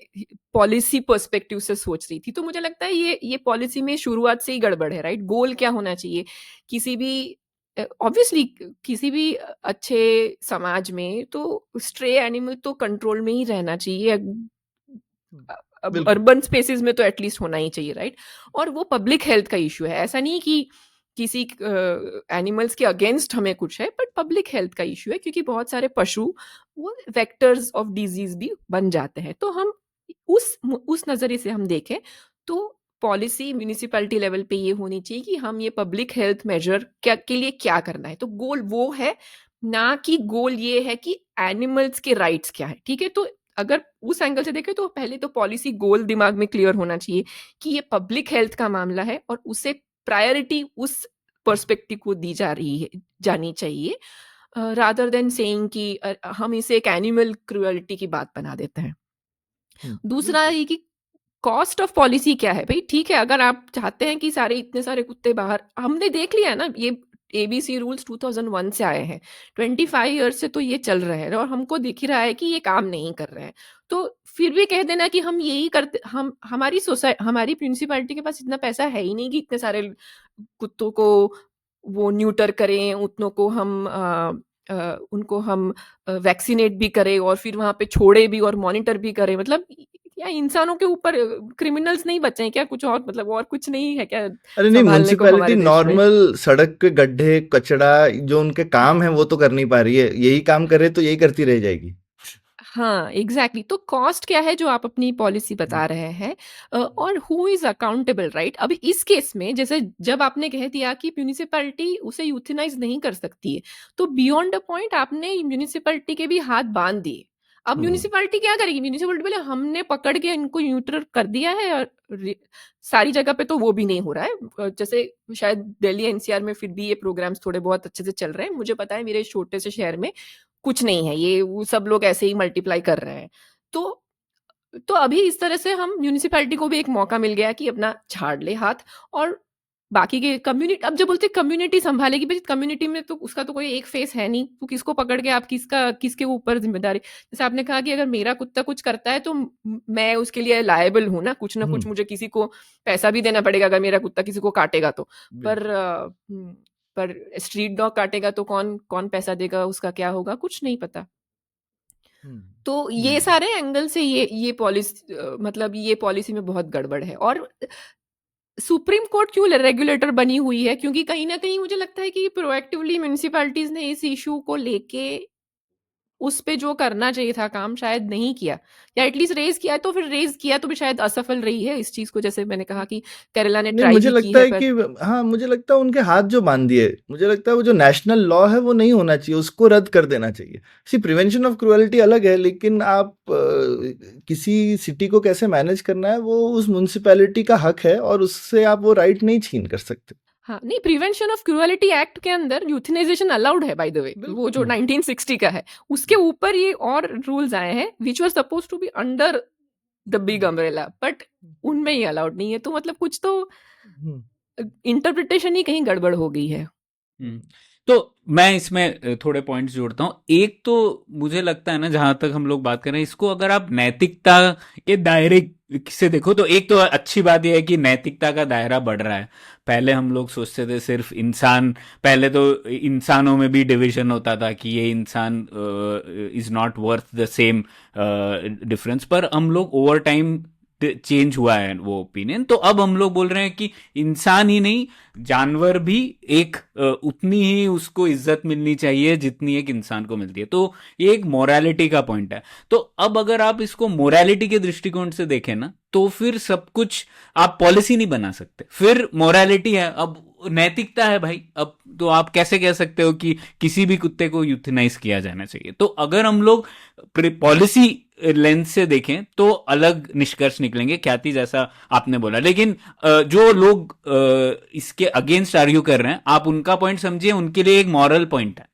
पॉलिसी पर्सपेक्टिव से सोच रही थी, तो मुझे लगता है ये पॉलिसी में शुरुआत से ही गड़बड़ है, राइट। गोल क्या होना चाहिए किसी भी, ऑब्वियसली किसी भी अच्छे समाज में तो स्ट्रे एनिमल तो कंट्रोल में ही रहना चाहिए। अब बिल्कुल। अर्बन स्पेसेस में तो एटलीस्ट होना ही चाहिए, राइट। और वो पब्लिक हेल्थ का इशू है, ऐसा नहीं कि किसी एनिमल्स के अगेंस्ट हमें कुछ है, बट पब्लिक हेल्थ का इशू है, क्योंकि बहुत सारे पशु वो वेक्टर्स ऑफ डिजीज भी बन जाते हैं। तो हम उस नजरिए से हम देखें तो पॉलिसी म्यूनिसिपैलिटी लेवल पे ये होनी चाहिए कि हम ये पब्लिक हेल्थ मेजर क्या के लिए क्या करना है। तो गोल वो है, ना कि गोल ये है कि एनिमल्स के राइट्स क्या है। ठीक है, तो अगर उस एंगल से देखें तो पहले तो पॉलिसी गोल दिमाग में क्लियर होना चाहिए कि ये पब्लिक हेल्थ का मामला है और उसे प्रायोरिटी उस पर्सपेक्टिव को दी जानी चाहिए, रादर देन सेइंग कि हम इसे एक एनिमल क्रुएल्टी की बात बना देते हैं। दूसरा बिल्कुल। ये कि कॉस्ट ऑफ पॉलिसी क्या है भाई। ठीक है, अगर आप चाहते हैं कि इतने सारे कुत्ते बाहर, हमने देख लिया है ना, ये एबीसी रूल्स 2001 से आए हैं, 25 ईयर्स से तो ये चल रहे हैं और हमको दिख ही रहा है कि ये काम नहीं कर रहे हैं। तो फिर भी कह देना कि हम यही करते, हमारी म्यूनिसिपैलिटी के पास इतना पैसा है ही नहीं कि इतने सारे कुत्तों को वो न्यूटर करें, उतनों को हम उनको हम वैक्सीनेट भी करें और फिर वहां पे छोड़े भी और मॉनिटर भी करें। मतलब क्या इंसानों के ऊपर क्रिमिनल्स नहीं बचे हैं क्या? कुछ और मतलब और कुछ नहीं है क्या अरे नहीं, संभालने को म्युनिसिपैलिटी हमारे देश में? नॉर्मल सड़क के गड्ढे कचड़ा जो उनके काम है वो तो कर नहीं पा रही है, यही काम करे तो यही करती रह जाएगी। हाँ, एग्जैक्टली। तो कॉस्ट क्या है जो आप अपनी पॉलिसी बता रहे हैं, और हु इज अकाउंटेबल, राइट। अभी इस केस में जैसे जब आपने कह दिया कि म्यूनिसिपैलिटी उसे यूथनाइज नहीं कर सकती है, तो बियॉन्ड अ पॉइंट आपने म्यूनिसिपैलिटी के भी हाथ बांध दिए। अब हम्म, म्यूनिसिपैलिटी क्या करेगी? म्यूनिसिपैलिटी बोले हमने पकड़ के इनको न्यूट्रल कर दिया है, और सारी जगह पे तो वो भी नहीं हो रहा है। जैसे शायद दिल्ली एनसीआर में फिर भी ये प्रोग्राम्स थोड़े बहुत अच्छे से चल रहे हैं। मुझे पता है मेरे छोटे से शहर में कुछ नहीं है, ये वो सब लोग ऐसे ही मल्टीप्लाई कर रहे हैं। तो अभी इस तरह से हम म्यूनिसिपैलिटी को भी एक मौका मिल गया कि अपना झाड़ ले हाथ, और बाकी के कम्युनिटी, अब जब बोलते कम्युनिटी संभालेगी, भाई कम्युनिटी में तो उसका तो कोई एक फेस है नहीं, तो किसको पकड़ के आप किसके ऊपर जिम्मेदारी। जैसे आपने कहा कि अगर मेरा कुत्ता कुछ करता है तो मैं उसके लिए लायबल हूं ना कुछ मुझे किसी को पैसा भी देना पड़ेगा अगर मेरा कुत्ता किसी को काटेगा तो। पर बिल्कुल। पर स्ट्रीट डॉग काटेगा तो कौन कौन पैसा देगा, उसका क्या होगा, कुछ नहीं पता। हम्म, तो ये सारे एंगल से ये पॉलिसी, मतलब ये पॉलिसी में बहुत गड़बड़ है। और सुप्रीम कोर्ट क्यों रेगुलेटर बनी हुई है? क्योंकि कहीं ना कहीं मुझे लगता है कि प्रोएक्टिवली म्यूनिसिपैलिटीज ने इस इशू को लेके उस पे जो करना चाहिए था काम शायद नहीं किया, या एटलीस्ट रेज किया, तो फिर रेज किया तो भी शायद असफल रही है इस चीज को। जैसे मैंने कहा कि केरला ने नहीं, ट्राई मुझे भी की लगता है, है पर कि हाँ, मुझे लगता है उनके हाथ जो बांध दिए, मुझे लगता है वो जो नेशनल लॉ है वो नहीं होना चाहिए, उसको रद्द कर देना चाहिए। सी प्रिवेंशन ऑफ क्रुएल्टी अलग है, लेकिन आप किसी सिटी को कैसे मैनेज करना है वो उस म्युनिसिपैलिटी का हक है और उससे आप वो राइट नहीं छीन कर सकते। हाँ नहीं, प्रिवेंशन ऑफ क्रूएलिटी एक्ट के अंदर यूथनाइजेशन अलाउड है बाय द वे, वो जो बिल्कुल। 1960 का है, उसके ऊपर ये और रूल्स आए हैं which were suppose to be under the big umbrella, but उनमें ही अलाउड नहीं है। तो मतलब कुछ तो हम्म, इंटरप्रिटेशन ही कहीं गड़बड़ हो गई है। हम्म। तो मैं इसमें थोड़े पॉइंट्स जोड़ता हूँ। एक तो मुझे लगता है ना, जहां तक हम लोग बात कर रहे हैं, इसको अगर आप नैतिकता के दायरे से देखो तो एक तो अच्छी बात यह है कि नैतिकता का दायरा बढ़ रहा है। पहले हम लोग सोचते थे सिर्फ इंसान, पहले तो इंसानों में भी डिवीजन होता था कि ये इंसान is not worth the same difference, पर हम लोग ओवर टाइम चेंज हुआ है वो ओपिनियन। तो अब हम लोग बोल रहे हैं कि इंसान ही नहीं, जानवर भी एक उतनी ही उसको इज्जत मिलनी चाहिए जितनी एक इंसान को मिलती है। तो ये एक मोरालिटी का पॉइंट है। तो अब अगर आप इसको मोरालिटी के दृष्टिकोण से देखें ना, तो फिर सब कुछ आप पॉलिसी नहीं बना सकते, फिर मोरालिटी है, अब नैतिकता है भाई। अब तो आप कैसे कह सकते हो कि किसी भी कुत्ते को यूथनाइज किया जाना चाहिए? तो अगर हम लोग पॉलिसी लेंस से देखें तो अलग निष्कर्ष निकलेंगे, ख्याति, जैसा आपने बोला। लेकिन जो लोग इसके अगेंस्ट आर्ग्यू कर रहे हैं, आप उनका पॉइंट समझिए, उनके लिए एक मॉरल पॉइंट है।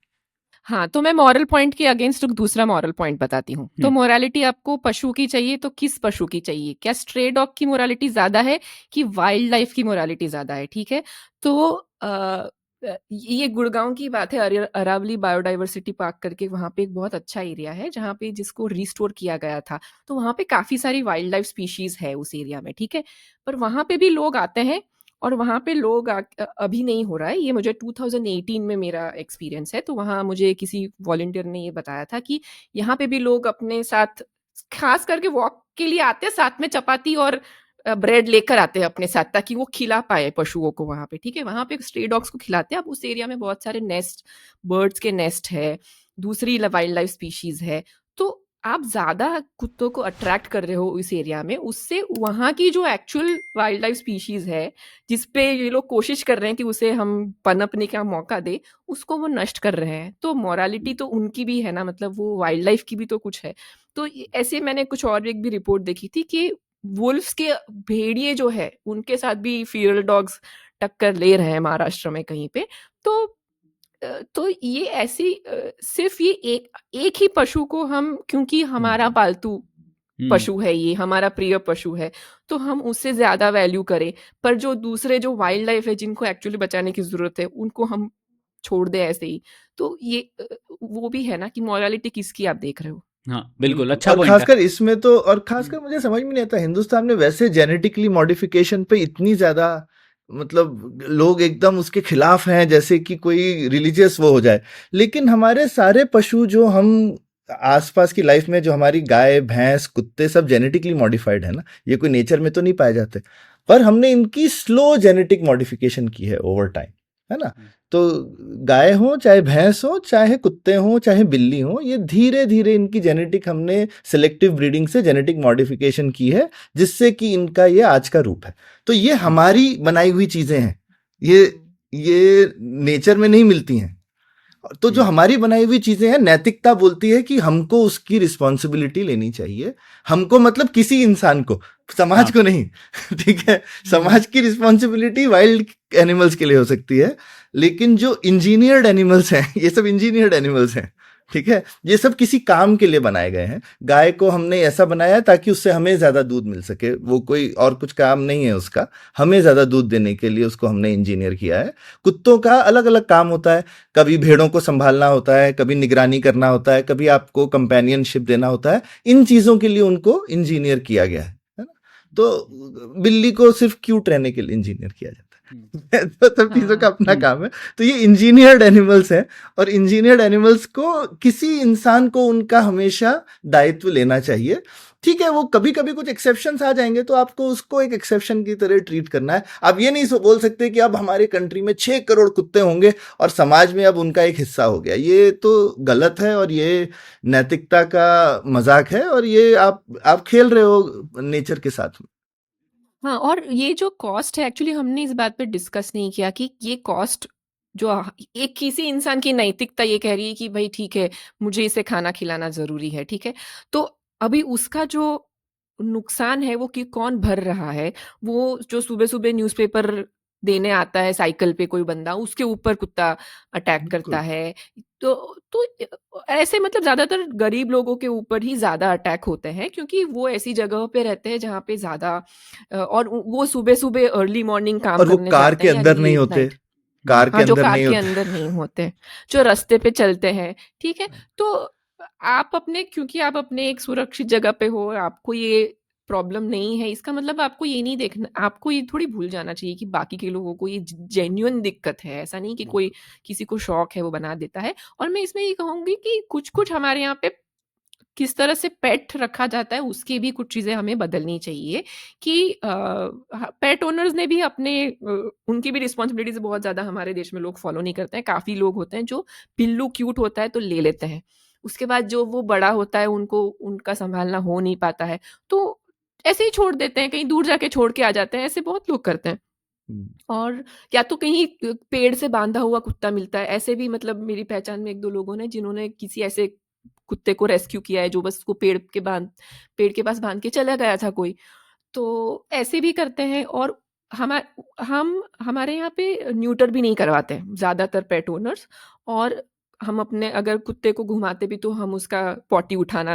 हाँ, तो मैं मॉरल पॉइंट के अगेंस्ट एक दूसरा मॉरल पॉइंट बताती हूँ। तो मोरालिटी आपको पशु की चाहिए तो किस पशु की चाहिए? क्या स्ट्रे डॉग की मोरालिटी ज्यादा है कि वाइल्ड लाइफ की मोरालिटी ज्यादा है? ठीक है, तो ये गुड़गांव की बात है, अरावली बायोडाइवर्सिटी पार्क करके, वहाँ पे एक बहुत अच्छा एरिया है जहाँ पे जिसको रिस्टोर किया गया था। तो वहाँ पे काफी सारी वाइल्ड लाइफ स्पीशीज है उस एरिया में, ठीक है। पर वहाँ पे भी लोग आते हैं और वहाँ पे लोग अभी नहीं हो रहा है, ये मुझे 2018 में मेरा एक्सपीरियंस है। तो वहाँ मुझे किसी वॉलंटियर ने ये बताया था कि यहाँ पे भी लोग अपने साथ खास करके वॉक के लिए आते हैं, साथ में चपाती और ब्रेड लेकर आते हैं अपने साथ, ताकि वो खिला पाए पशुओं को वहाँ पे, ठीक है। वहाँ पे स्ट्रे डॉग्स को खिलाते हैं। अब उस एरिया में बहुत सारे नेस्ट, बर्ड्स के नेस्ट है, दूसरी वाइल्ड लाइफ स्पीशीज है। तो आप ज्यादा कुत्तों को अट्रैक्ट कर रहे हो इस एरिया में, उससे वहाँ की जो एक्चुअल वाइल्ड लाइफ स्पीशीज है, जिसपे ये लोग कोशिश कर रहे हैं कि उसे हम पनपने का मौका दे, उसको वो नष्ट कर रहे हैं। तो मोरालिटी तो उनकी भी है ना, मतलब वो वाइल्ड लाइफ की भी तो कुछ है। तो ऐसे मैंने कुछ और एक भी रिपोर्ट देखी थी कि वुल्फ्स के भेड़िए जो है, उनके साथ भी फीरल डॉग्स टक्कर ले रहे हैं महाराष्ट्र में कहीं पे। तो ये ऐसी सिर्फ ये एक ही पशु को हम, क्योंकि हमारा पालतू पशु है, ये हमारा प्रिय पशु है, तो हम उससे ज्यादा वैल्यू करें। पर जो दूसरे जो वाइल्ड लाइफ है, जिनको एक्चुअली बचाने की जरूरत है, उनको हम छोड़ दें ऐसे ही। तो ये वो भी है ना कि मोरालिटी किसकी आप देख रहे हो। हाँ बिल्कुल, अच्छा और पॉइंट है। खासकर इसमें तो, और खासकर मुझे समझ में नहीं आता, हिंदुस्तान में वैसे जेनेटिकली मॉडिफिकेशन पे इतनी ज्यादा, मतलब लोग एकदम उसके खिलाफ हैं, जैसे कि कोई रिलीजियस वो हो जाए। लेकिन हमारे सारे पशु जो हम आसपास की लाइफ में, जो हमारी गाय, भैंस, कुत्ते, सब जेनेटिकली मॉडिफाइड है ना, ये कोई नेचर में तो नहीं पाए जाते, पर हमने इनकी स्लो जेनेटिक मॉडिफिकेशन की है ओवर टाइम, है ना। तो गाय हो, चाहे भैंस हो, चाहे कुत्ते हो, चाहे बिल्ली हो, ये धीरे धीरे इनकी जेनेटिक हमने सिलेक्टिव ब्रीडिंग से जेनेटिक मॉडिफिकेशन की है, जिससे कि इनका ये आज का रूप है। तो ये हमारी बनाई हुई चीजें हैं, ये नेचर में नहीं मिलती हैं। तो जो हमारी बनाई हुई चीजें हैं, नैतिकता बोलती है कि हमको उसकी रिस्पॉन्सिबिलिटी लेनी चाहिए। हमको मतलब किसी इंसान को, समाज को नहीं, ठीक है। समाज की रिस्पॉन्सिबिलिटी वाइल्ड एनिमल्स के लिए हो सकती है, लेकिन जो इंजीनियर्ड एनिमल्स हैं, ये सब इंजीनियर्ड एनिमल्स हैं, ठीक है। ये सब किसी काम के लिए बनाए गए हैं। गाय को हमने ऐसा बनाया है ताकि उससे हमें ज्यादा दूध मिल सके, वो कोई और कुछ काम नहीं है उसका, हमें ज्यादा दूध देने के लिए उसको हमने इंजीनियर किया है। कुत्तों का अलग अलग काम होता है, कभी भेड़ों को संभालना होता है, कभी निगरानी करना होता है, कभी आपको कंपेनियनशिप देना होता है। इन चीजों के लिए उनको इंजीनियर किया गया है ना। तो बिल्ली को सिर्फ क्यूट रहने के लिए इंजीनियर किया जाता है। तो सब चीजों का अपना काम है। तो ये इंजीनियर्ड एनिमल्स हैं, और इंजीनियर्ड एनिमल्स को किसी इंसान को उनका हमेशा दायित्व लेना चाहिए। ठीक है, वो कभी कभी कुछ एक्सेप्शंस आ जाएंगे, तो आपको उसको एक एक्सेप्शन की तरह ट्रीट करना है। आप ये नहीं बोल सकते कि अब हमारे कंट्री में 6 करोड़ कुत्ते होंगे और समाज में अब उनका एक हिस्सा हो गया। ये तो गलत है, और ये नैतिकता का मजाक है, और ये आप खेल रहे हो नेचर के साथ में। हाँ, और ये जो कॉस्ट है, एक्चुअली हमने इस बात पे डिस्कस नहीं किया कि ये कॉस्ट जो एक किसी इंसान की नैतिकता ये कह रही है कि भाई ठीक है, मुझे इसे खाना खिलाना जरूरी है, ठीक है। तो अभी उसका जो नुकसान है वो कि कौन भर रहा है? वो जो सुबह सुबह न्यूज़पेपर देने आता है साइकिल पे कोई बंदा, उसके ऊपर कुत्ता अटैक करता है। तो ऐसे मतलब ज्यादातर गरीब लोगों के ऊपर ही ज्यादा अटैक होते हैं, क्योंकि वो ऐसी जगह पे रहते हैं जहाँ पे ज्यादा और वो सुबह सुबह अर्ली मॉर्निंग काम और वो करने कार जाते के हैं या अंदर नहीं लेट होते, नाइट। कार के हाँ, जो अंदर कार नहीं के होते। अंदर नहीं होते, जो रास्ते पे चलते हैं, ठीक है? तो आप अपने क्योंकि आप अपने एक सुरक्षित जगह पे हो, आपको ये प्रॉब्लम नहीं है, इसका मतलब आपको ये नहीं देखना, आपको ये थोड़ी भूल जाना चाहिए कि बाकी के लोगों को ये जेन्युइन दिक्कत है। ऐसा नहीं कि कोई किसी को शौक है वो बना देता है। और मैं इसमें ये कहूँगी कि कुछ-कुछ हमारे यहाँ पे किस तरह से पेट रखा जाता है, उसकी भी कुछ चीज़ें हमें बदलनी चाहिए कि पेट ओनर्स ने भी अपने उनकी भी रिस्पॉन्सिबिलिटीज़ बहुत ज़्यादा हमारे देश में लोग फॉलो नहीं करते हैं। काफ़ी लोग होते हैं जो पिल्लू क्यूट होता है तो ले लेते हैं। उसके बाद जो वो बड़ा होता है उनको उनका सँभालना हो नहीं पाता है, तो ऐसे ही छोड़ देते हैं, कहीं दूर जाके छोड़ के आ जाते हैं, ऐसे बहुत लोग करते हैं। और या तो कहीं पेड़ से बाँधा हुआ कुत्ता मिलता है, ऐसे भी मतलब मेरी पहचान में 1-2 लोगों ने जिन्होंने किसी ऐसे कुत्ते को रेस्क्यू किया है जो बस उसको पेड़ के पास बाँध के चला गया था कोई। तो ऐसे भी करते हैं और हमा हम हमारे यहाँ पे न्यूटर भी नहीं करवाते हैं ज़्यादातर पेट ओनर्स। और हम अपने अगर कुत्ते को घुमाते भी तो हम उसका पॉटी उठाना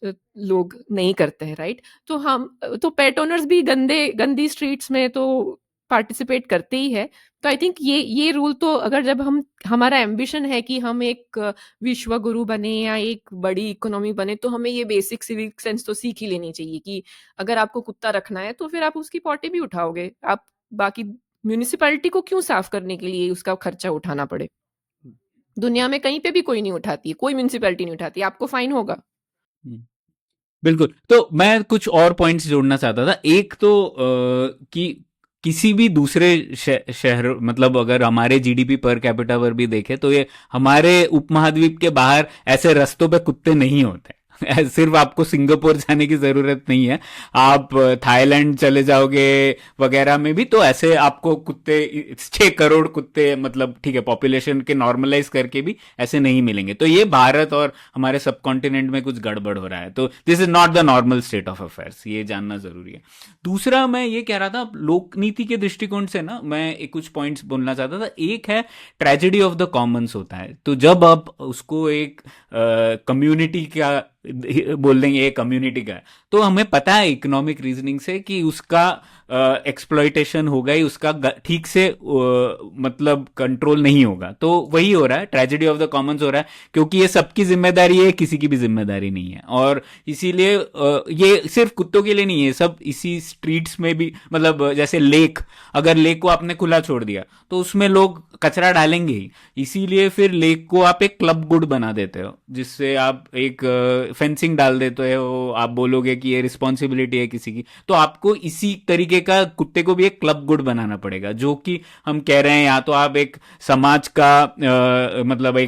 लोग नहीं करते हैं, राइट? तो पेट ओनर्स भी गंदी स्ट्रीट्स में तो पार्टिसिपेट करते ही है। तो आई थिंक ये रूल तो अगर जब हमारा एम्बिशन है कि हम एक विश्व गुरु बने या एक बड़ी इकोनॉमी बने, तो हमें ये बेसिक सिविक सेंस तो सीख ही लेनी चाहिए कि अगर आपको कुत्ता रखना है तो फिर आप उसकी पॉटी भी उठाओगे। आप बाकी म्युनिसिपैलिटी को क्यों साफ करने के लिए उसका खर्चा उठाना पड़े? दुनिया में कहीं पे भी कोई नहीं उठाती है, कोई म्युनिसिपैलिटी नहीं उठाती है, आपको फाइन होगा। बिल्कुल। तो मैं कुछ और पॉइंट्स जोड़ना चाहता था। एक तो कि किसी भी दूसरे शहर मतलब अगर हमारे जीडीपी पर कैपिटा पर भी देखें तो ये हमारे उपमहाद्वीप के बाहर ऐसे रास्तों पे कुत्ते नहीं होते। सिर्फ आपको सिंगापुर जाने की जरूरत नहीं है, आप थाईलैंड चले जाओगे वगैरह में भी तो ऐसे आपको कुत्ते 6 करोड़ कुत्ते मतलब ठीक है पॉपुलेशन के नॉर्मलाइज करके भी ऐसे नहीं मिलेंगे। तो ये भारत और हमारे सब कॉन्टिनेंट में कुछ गड़बड़ हो रहा है, तो this is not the normal state of affairs, ये जानना जरूरी है। दूसरा मैं ये कह रहा था लोक नीति के दृष्टिकोण से ना, मैं कुछ पॉइंट्स बोलना चाहता था। एक है ट्रेजेडी ऑफ द कॉमन्स होता है, तो जब आप उसको एक कम्युनिटी का बोल देंगे ये कम्युनिटी का है, तो हमें पता है इकोनॉमिक रीजनिंग से कि उसका एक्सप्लॉइटेशन होगा ही, उसका ठीक से मतलब कंट्रोल नहीं होगा। तो वही हो रहा है, ट्रेजेडी ऑफ द कॉमन्स हो रहा है, क्योंकि ये सबकी जिम्मेदारी है, किसी की भी जिम्मेदारी नहीं है। और इसीलिए ये सिर्फ कुत्तों के लिए नहीं है, सब इसी स्ट्रीट्स में भी मतलब जैसे लेक, अगर लेक को आपने खुला छोड़ दिया तो उसमें लोग कचरा डालेंगे ही, इसीलिए फिर लेक को आप एक क्लब गुड बना देते हो, जिससे आप एक फेंसिंग डाल देते हो, आप बोलोगे कि ये रिस्पॉन्सिबिलिटी है किसी की, तो आपको इसी तरीके का कुत्ते को भी एक क्लब गुड बनाना पड़ेगा, जो कि हम कह रहे हैं या तो आप एक समाज का मतलब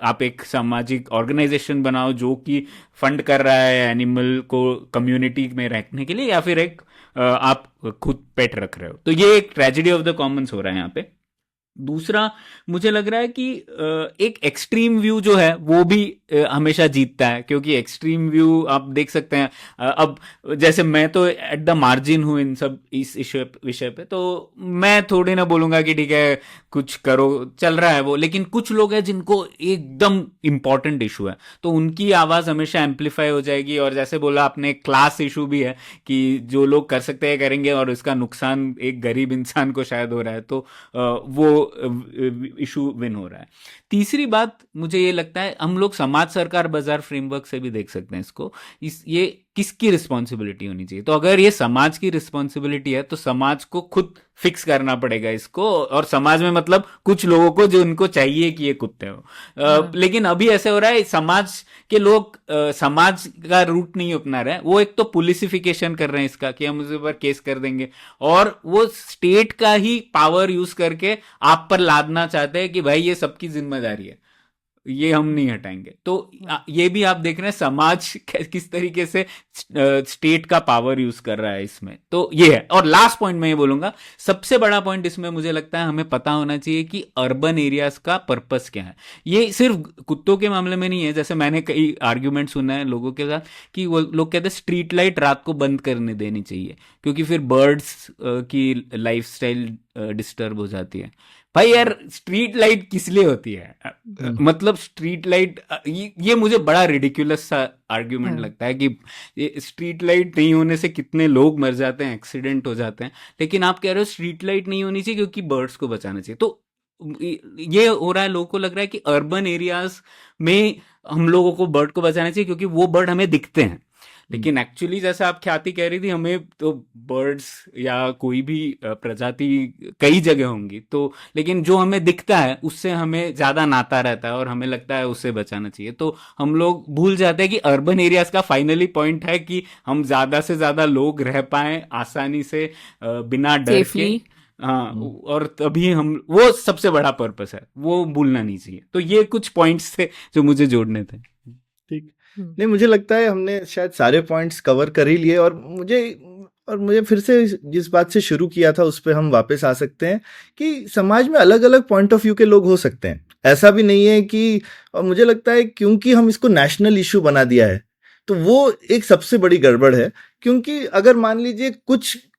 आप एक सामाजिक ऑर्गेनाइजेशन बनाओ जो कि फंड कर रहा है एनिमल को कम्युनिटी में रखने के लिए, या फिर एक आप खुद पेट रख रहे हो। तो ये एक ट्रेजेडी ऑफ द कॉमन्स हो रहा है यहाँ पे। दूसरा मुझे लग रहा है कि एक एक्सट्रीम व्यू जो है वो भी हमेशा जीतता है, क्योंकि एक्सट्रीम व्यू आप देख सकते हैं अब जैसे मैं तो एट द मार्जिन हूं इन सब इस विषय पे, तो मैं थोड़ी ना बोलूंगा कि ठीक है कुछ करो, चल रहा है वो, लेकिन कुछ लोग हैं जिनको एकदम इंपॉर्टेंट इशू है, तो उनकी आवाज हमेशा एम्पलीफाई हो जाएगी। और जैसे बोला आपने क्लास इशू भी है कि जो लोग कर सकते हैं करेंगे और इसका नुकसान एक गरीब इंसान को शायद हो रहा है, तो वो इशू विन हो रहा है। तीसरी बात मुझे ये लगता है हम लोग समाज सरकार बाजार फ्रेमवर्क से भी देख सकते हैं इसको, ये किसकी रिस्पॉन्सिबिलिटी होनी चाहिए। तो अगर ये समाज की रिस्पॉन्सिबिलिटी है तो समाज को खुद फिक्स करना पड़ेगा इसको, और समाज में मतलब कुछ लोगों को जो उनको चाहिए कि ये कुत्ते हो। लेकिन अभी ऐसे हो रहा है समाज के लोग समाज का रूट नहीं अपना रहे हैं, वो एक तो पुलिसिफिकेशन कर रहे हैं इसका कि हम उसके ऊपर केस कर देंगे, और वो स्टेट का ही पावर यूज करके आप पर लादना चाहते हैं कि भाई ये सबकी जिम्मेदारी है, ये हम नहीं हटाएंगे। तो ये भी आप देख रहे हैं समाज किस तरीके से स्टेट का पावर यूज कर रहा है इसमें, तो ये है। और लास्ट पॉइंट मैं ये बोलूंगा, सबसे बड़ा पॉइंट इसमें मुझे लगता है हमें पता होना चाहिए कि अर्बन एरियाज का पर्पस क्या है। ये सिर्फ कुत्तों के मामले में नहीं है, जैसे मैंने कई आर्ग्यूमेंट सुना है लोगों के साथ कि वो लोग कहते हैं स्ट्रीट लाइट रात को बंद करने देनी चाहिए, क्योंकि फिर बर्ड्स की लाइफस्टाइल डिस्टर्ब हो जाती है। भाई यार स्ट्रीट लाइट किस लिए होती है? मतलब स्ट्रीट लाइट ये मुझे बड़ा रिडिकुलस सा आर्ग्यूमेंट लगता है कि स्ट्रीट लाइट नहीं होने से कितने लोग मर जाते हैं, एक्सीडेंट हो जाते हैं, लेकिन आप कह रहे हो स्ट्रीट लाइट नहीं होनी चाहिए क्योंकि बर्ड्स को बचाना चाहिए। तो ये हो रहा है, लोगों को लग रहा है कि अर्बन एरियाज में हम लोगों को बर्ड को बचाना चाहिए क्योंकि वो बर्ड हमें दिखते हैं, लेकिन एक्चुअली जैसा आप ख्याति कह रही थी, हमें तो बर्ड्स या कोई भी प्रजाति कई जगह होंगी, तो लेकिन जो हमें दिखता है उससे हमें ज्यादा नाता रहता है और हमें लगता है उसे बचाना चाहिए। तो हम लोग भूल जाते हैं कि अर्बन एरियाज का फाइनली पॉइंट है कि हम ज्यादा से ज्यादा लोग रह पाए आसानी से, बिना डर के। सेफली। हाँ, और तभी हम, वो सबसे बड़ा पर्पस है, वो भूलना नहीं चाहिए। तो ये कुछ पॉइंट्स थे जो मुझे जोड़ने थे। ठीक। नहीं, मुझे लगता है हमने शायद सारे पॉइंट्स कवर कर ही लिए, और मुझे फिर से जिस बात से शुरू किया था उस पर हम वापस आ सकते हैं कि समाज में अलग अलग पॉइंट ऑफ व्यू के लोग हो सकते हैं, ऐसा भी नहीं है कि, और मुझे लगता है क्योंकि हम इसको नेशनल इशू बना दिया है तो वो एक सबसे बड़ी गड़बड़ है। क्योंकि अगर मान लीजिए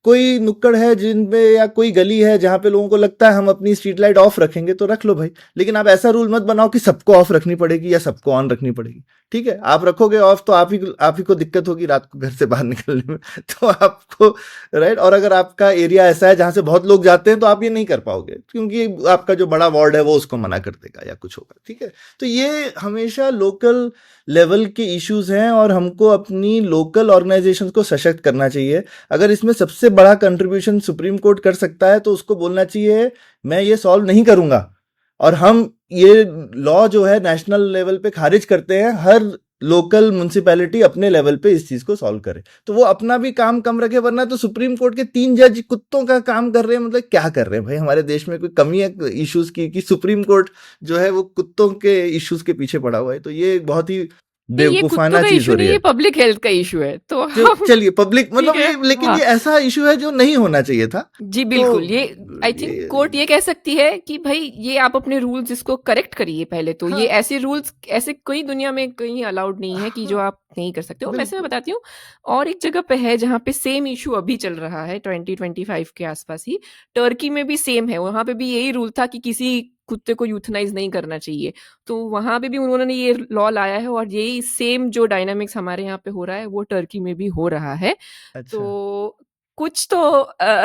कोई नुक्कड़ है जिनपे, या कोई गली है जहां पे लोगों को लगता है हम अपनी स्ट्रीट लाइट ऑफ रखेंगे, तो रख लो भाई, लेकिन आप ऐसा रूल मत बनाओ कि सबको ऑफ रखनी पड़ेगी या सबको ऑन रखनी पड़ेगी। ठीक है, आप रखोगे ऑफ तो आप ही को दिक्कत होगी रात को घर से बाहर निकलने में, तो आपको, राइट। और अगर आपका एरिया ऐसा है जहां से बहुत लोग जाते हैं तो आप ये नहीं कर पाओगे क्योंकि आपका जो बड़ा वार्ड है वो उसको मना कर देगा या कुछ होगा। ठीक है, तो ये हमेशा लोकल लेवल के इश्यूज हैं और हमको अपनी लोकल ऑर्गेनाइजेशंस को सशक्त करना चाहिए। अगर इसमें सबसे बड़ा कंट्रीब्यूशन सुप्रीम कोर्ट कर सकता है तो उसको बोलना चाहिए मैं ये सॉल्व नहीं करूंगा, और हम ये लॉ जो है नेशनल लेवल पे खारिज करते हैं, हर लोकल म्युनिसिपैलिटी अपने लेवल पे इस चीज को सॉल्व करे, तो वो अपना भी काम कम रखे। वरना तो सुप्रीम कोर्ट के 3 जज कुत्तों का काम कर रहे हैं, मतलब क्या कर रहे हैं भाई? हमारे देश में कोई कमी है इश्यूज की कि सुप्रीम कोर्ट जो है वो कुत्तों के इश्यूज के पीछे पड़ा हुआ है? तो ये बहुत ही ये कुत्तों बेवकूफाना का चीज इशू हो नहीं, रही ये है। पब्लिक हेल्थ का इशू है। तो हम चलिए पब्लिक, मतलब ठीक है, ये, लेकिन हाँ। ये ऐसा इशू है जो नहीं होना चाहिए था। जी तो बिल्कुल, ये आई थिंक कोर्ट ये कह सकती है कि भाई ये आप अपने रूल्स इसको करेक्ट करिए पहले तो। हाँ। ये ऐसे रूल्स ऐसे कोई दुनिया में कहीं अलाउड नहीं है कि जो आप नहीं कर सकते हो। वैसे मैं बताती हूँ, और एक जगह पे है जहाँ पे सेम इशू अभी चल रहा है 2025 के आसपास ही, टर्की में भी सेम है। वहाँ पे भी यही रूल था कि किसी कुत्ते को यूथनाइज नहीं करना चाहिए, तो वहाँ पे भी उन्होंने ये लॉ लाया है, और यही सेम जो डायनामिक्स हमारे यहाँ पे हो रहा है वो टर्की में भी हो रहा है। अच्छा, तो कुछ तो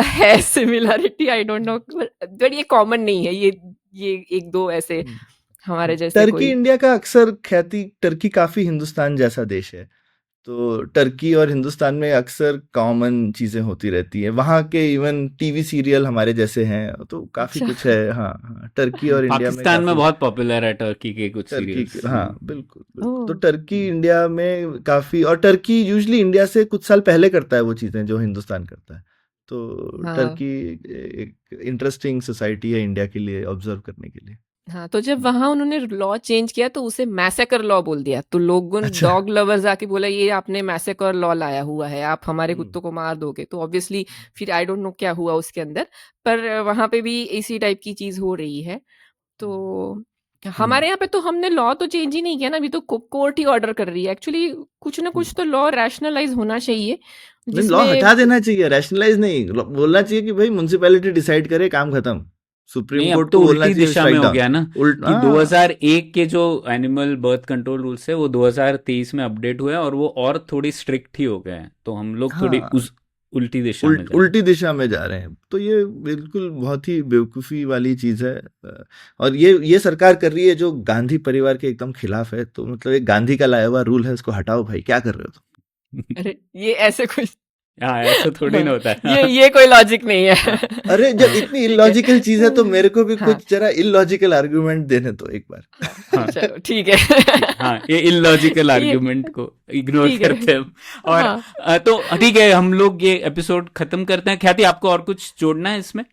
है similarity, I don't know, but ये कॉमन नहीं है। ये एक दो ऐसे हमारे जैसे टर्की कोई। इंडिया का अक्सर ख्याति, टर्की काफी हिंदुस्तान जैसा देश है, तो टर्की और हिंदुस्तान में अक्सर कॉमन चीजें होती रहती हैं। वहाँ के इवन टीवी सीरियल हमारे जैसे हैं, तो काफी अच्छा। कुछ है। हाँ हाँ, टर्की और इंडिया में पाकिस्तान में काफी, बहुत पॉपुलर है टर्की के कुछ टर्की सीरियल्स। हाँ बिल्कुल बिल्कुल। तो ओह टर्की इंडिया में काफी, और टर्की यूजुअली इंडिया से कुछ साल पहले करता है वो चीजें जो हिंदुस्तान करता है। तो हाँ टर्की एक इंटरेस्टिंग सोसाइटी है इंडिया के लिए ऑब्जर्व करने के लिए। हाँ, तो जब वहां उन्होंने लॉ चेंज किया तो उसे मैसेकर लॉ बोल दिया, तो लोगों अच्छा। डॉग लवर्स आके बोला ये आपने मैसेकर लॉ लाया हुआ है, आप हमारे कुत्तों को मार दोगे। तो ऑब्वियसली फिर आई डोंट नो क्या हुआ उसके अंदर, पर वहां पे भी इसी टाइप की चीज हो रही है। तो हमारे यहाँ पे तो हमने लॉ तो चेंज ही नहीं किया ना, अभी तो कोर्ट ही ऑर्डर कर रही है। एक्चुअली कुछ ना कुछ तो लॉ रैशनलाइज होना चाहिए नहीं, लॉ जिसमें हटा देना चाहिए, रैशनलाइज नहीं। बोलना चाहिए कि भाई म्युनिसिपैलिटी डिसाइड करे, काम खत्म। सुप्रीम नहीं, अब कोर्ट तो को बोलना उल्टी चाहिए दिशा में स्ट्राइक हो डाउन। गया ना, कि 2001 के जो एनिमल बर्थ कंट्रोल रूल्स है वो 2023 में अपडेट हुए हैं और वो और थोड़ी स्ट्रिक्ट ही हो गए हैं। तो हम लोग थोड़ी हाँ, उस उल्टी दिशा में जा रहे हैं। उल्टी दिशा में जा रहे हैं। तो ये बिल्कुल बहुत ही बेवकूफ़ी वाली चीज़ है, और ये सरकार कर रही है जो गांधी परिवार के एकदम खिलाफ है। तो मतलब एक गांधी का लाया हुआ रूल है, उसको हटाओ भाई, क्या कर रहे हो तुम? अरे ये ऐसे कुछ हाँ, ऐसा थोड़ी ना होता है। ये कोई लॉजिक नहीं है। अरे जब इतनी ठीक है। इलॉजिकल चीज़ है तो मेरे को भी हाँ कुछ जरा इलॉजिकल आर्गुमेंट देने दो एक बार। हाँ, चलो ठीक है। हाँ, ये इलॉजिकल ये आर्ग्यूमेंट को इग्नोर ठीक है। करते हैं हम। और हाँ तो ठीक है, हम लोग ये एपिसोड खत्म करते हैं। ख्याति, आपको और कुछ जोड़ना है इसमें?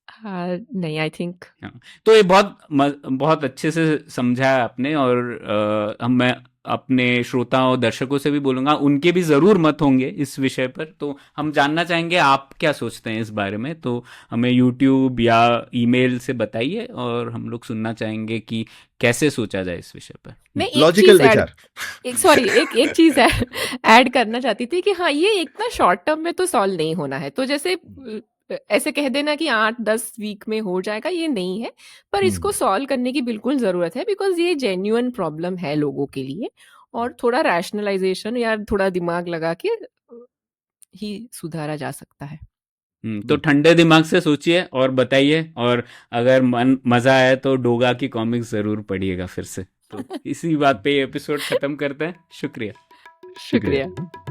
हाँ, नहीं आई थिंक हाँ, तो ये बहुत अच्छे से समझा है आपने, और मैं अपने श्रोताओं और दर्शकों से भी बोलूंगा, उनके भी ज़रूर मत होंगे इस विषय पर। तो हम जानना चाहेंगे आप क्या सोचते हैं इस बारे में। तो हमें यूट्यूब या ईमेल से बताइए, और हम लोग सुनना चाहेंगे कि कैसे सोचा जाए इस विषय पर। मैं एक लॉजिकल चीज ऐड विचार। एक चीज ऐड करना चाहती थी कि हाँ, ये इतना शॉर्ट टर्म में तो सॉल्व नहीं होना है। तो जैसे ऐसे कह देना कि 8-10 वीक में हो जाएगा, ये नहीं है। पर इसको सॉल्व करने की बिल्कुल ज़रूरत है, बिकॉज ये जेन्युइन प्रॉब्लम है लोगों के लिए, और थोड़ा रैशनलाइजेशन या थोड़ा दिमाग लगा के ही सुधारा जा सकता है। तो ठंडे दिमाग से सोचिए और बताइए, और अगर मजा आए तो डोगा की कॉमिक्स जरूर पढ़िएगा फिर से। तो इसी बात पे ये एपिसोड खत्म करते हैं। शुक्रिया। शुक्रिया।